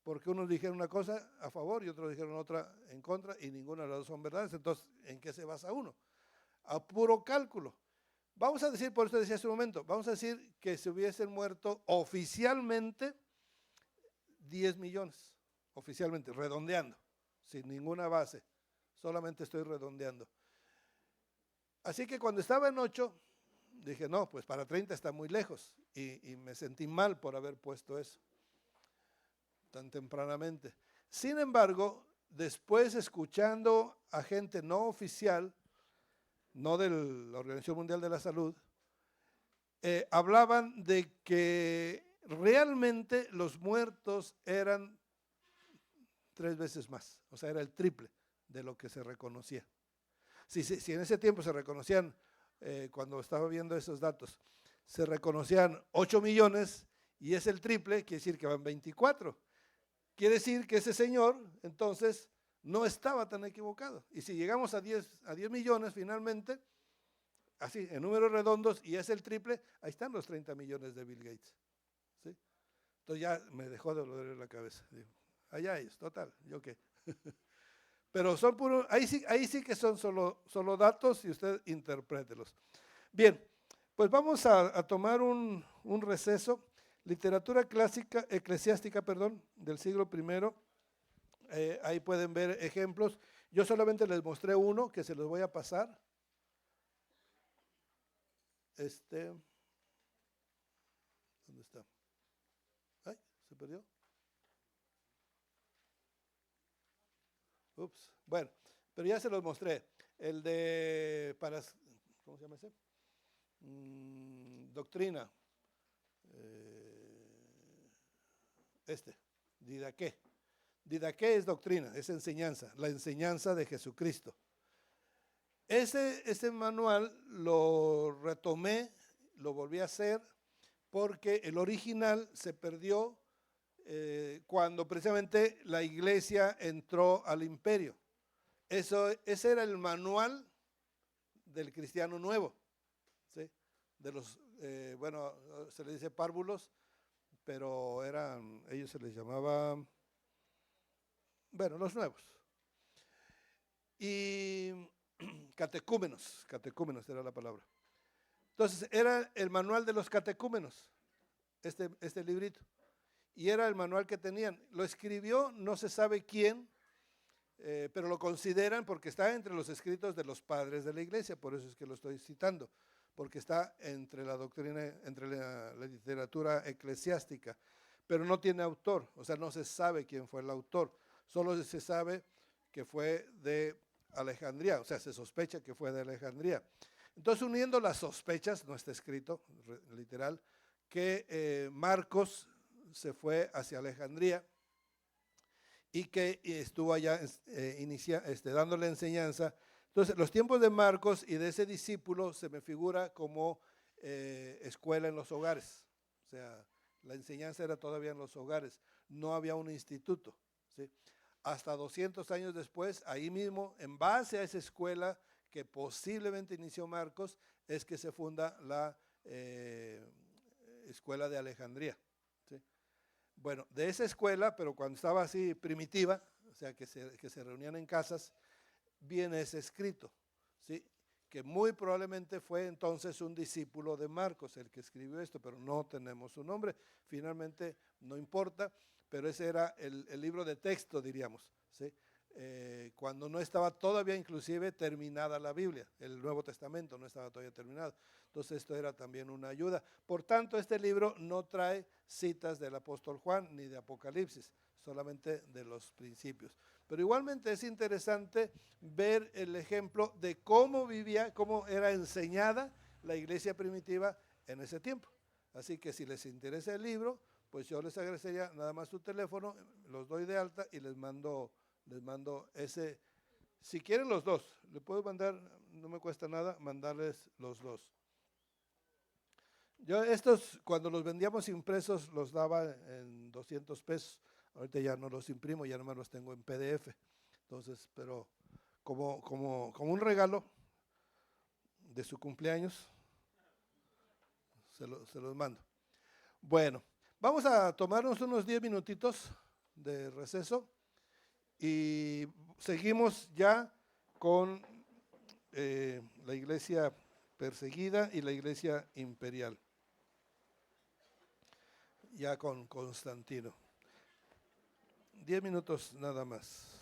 porque unos dijeron una cosa a favor y otros dijeron otra en contra y ninguna de las dos son verdades. Entonces, ¿en qué se basa uno? A puro cálculo. Vamos a decir, por eso decía hace un momento, vamos a decir que se hubiesen muerto oficialmente 10 millones, oficialmente, redondeando, sin ninguna base, solamente estoy redondeando. Así que cuando estaba en 8, dije, no, pues para 30 está muy lejos, y me sentí mal por haber puesto eso tan tempranamente. Sin embargo, después escuchando a gente no oficial, no de la Organización Mundial de la Salud, hablaban de que realmente los muertos eran 3 veces más, o sea, era el triple de lo que se reconocía. Si en ese tiempo se reconocían, cuando estaba viendo esos datos, se reconocían 8 millones y es el triple, quiere decir que van 24. Quiere decir que ese señor, entonces, no estaba tan equivocado. Y si llegamos a 10 millones finalmente, así, en números redondos, y es el triple, ahí están los 30 millones de Bill Gates. ¿Sí? Entonces ya me dejó de doler la cabeza. Digo, allá ellos, total, ¿yo qué? Pero son puros, ahí sí que son solo datos y usted interprételos. Bien, pues vamos a tomar un receso. Literatura clásica, eclesiástica, perdón, del siglo I. Ahí pueden ver ejemplos. Yo solamente les mostré uno que se los voy a pasar. ¿Dónde está? Ay, se perdió. Ups, bueno, pero ya se los mostré. El de, ¿cómo se llama ese? Doctrina. Didaqué. Didaqué es doctrina, es enseñanza, la enseñanza de Jesucristo. Ese manual lo retomé, lo volví a hacer, porque el original se perdió cuando precisamente la iglesia entró al imperio. Ese era el manual del cristiano nuevo, ¿sí? De los, bueno, se les dice párvulos, pero ellos se les llamaba, bueno, los nuevos. Y catecúmenos era la palabra. Entonces, era el manual de los catecúmenos, este librito. Y era el manual que tenían. Lo escribió, no se sabe quién, pero lo consideran porque está entre los escritos de los padres de la iglesia, por eso es que lo estoy citando, porque está entre la doctrina, entre la literatura eclesiástica, pero no tiene autor, o sea, no se sabe quién fue el autor, solo se sabe que fue de Alejandría, o sea, se sospecha que fue de Alejandría. Entonces, uniendo las sospechas, no está escrito, literal, que Marcos se fue hacia Alejandría y que estuvo allá dándole enseñanza. Entonces, los tiempos de Marcos y de ese discípulo se me figura como escuela en los hogares. O sea, la enseñanza era todavía en los hogares, no había un instituto, ¿sí? Hasta 200 años después, ahí mismo, en base a esa escuela que posiblemente inició Marcos, es que se funda la escuela de Alejandría. ¿Sí? Bueno, de esa escuela, pero cuando estaba así primitiva, o sea, que se reunían en casas, viene ese escrito, ¿sí? Que muy probablemente fue entonces un discípulo de Marcos el que escribió esto, pero no tenemos su nombre, finalmente no importa, pero ese era el libro de texto, diríamos, ¿sí? Cuando no estaba todavía inclusive terminada la Biblia, el Nuevo Testamento no estaba todavía terminado, entonces esto era también una ayuda. Por tanto, este libro no trae citas del apóstol Juan ni de Apocalipsis, solamente de los principios. Pero igualmente es interesante ver el ejemplo de cómo vivía, cómo era enseñada la iglesia primitiva en ese tiempo. Así que si les interesa el libro, pues yo les agradecería nada más su teléfono, los doy de alta y les mando ese. Si quieren los dos, le puedo mandar, no me cuesta nada mandarles los dos. Yo estos, cuando los vendíamos impresos, los daba en 200 pesos. Ahorita ya no los imprimo, ya nomás los tengo en PDF. Entonces, pero como un regalo de su cumpleaños, se los mando. Bueno, vamos a tomarnos unos 10 minutitos de receso y seguimos ya con la iglesia perseguida y la iglesia imperial, ya con Constantino. 10 minutos nada más.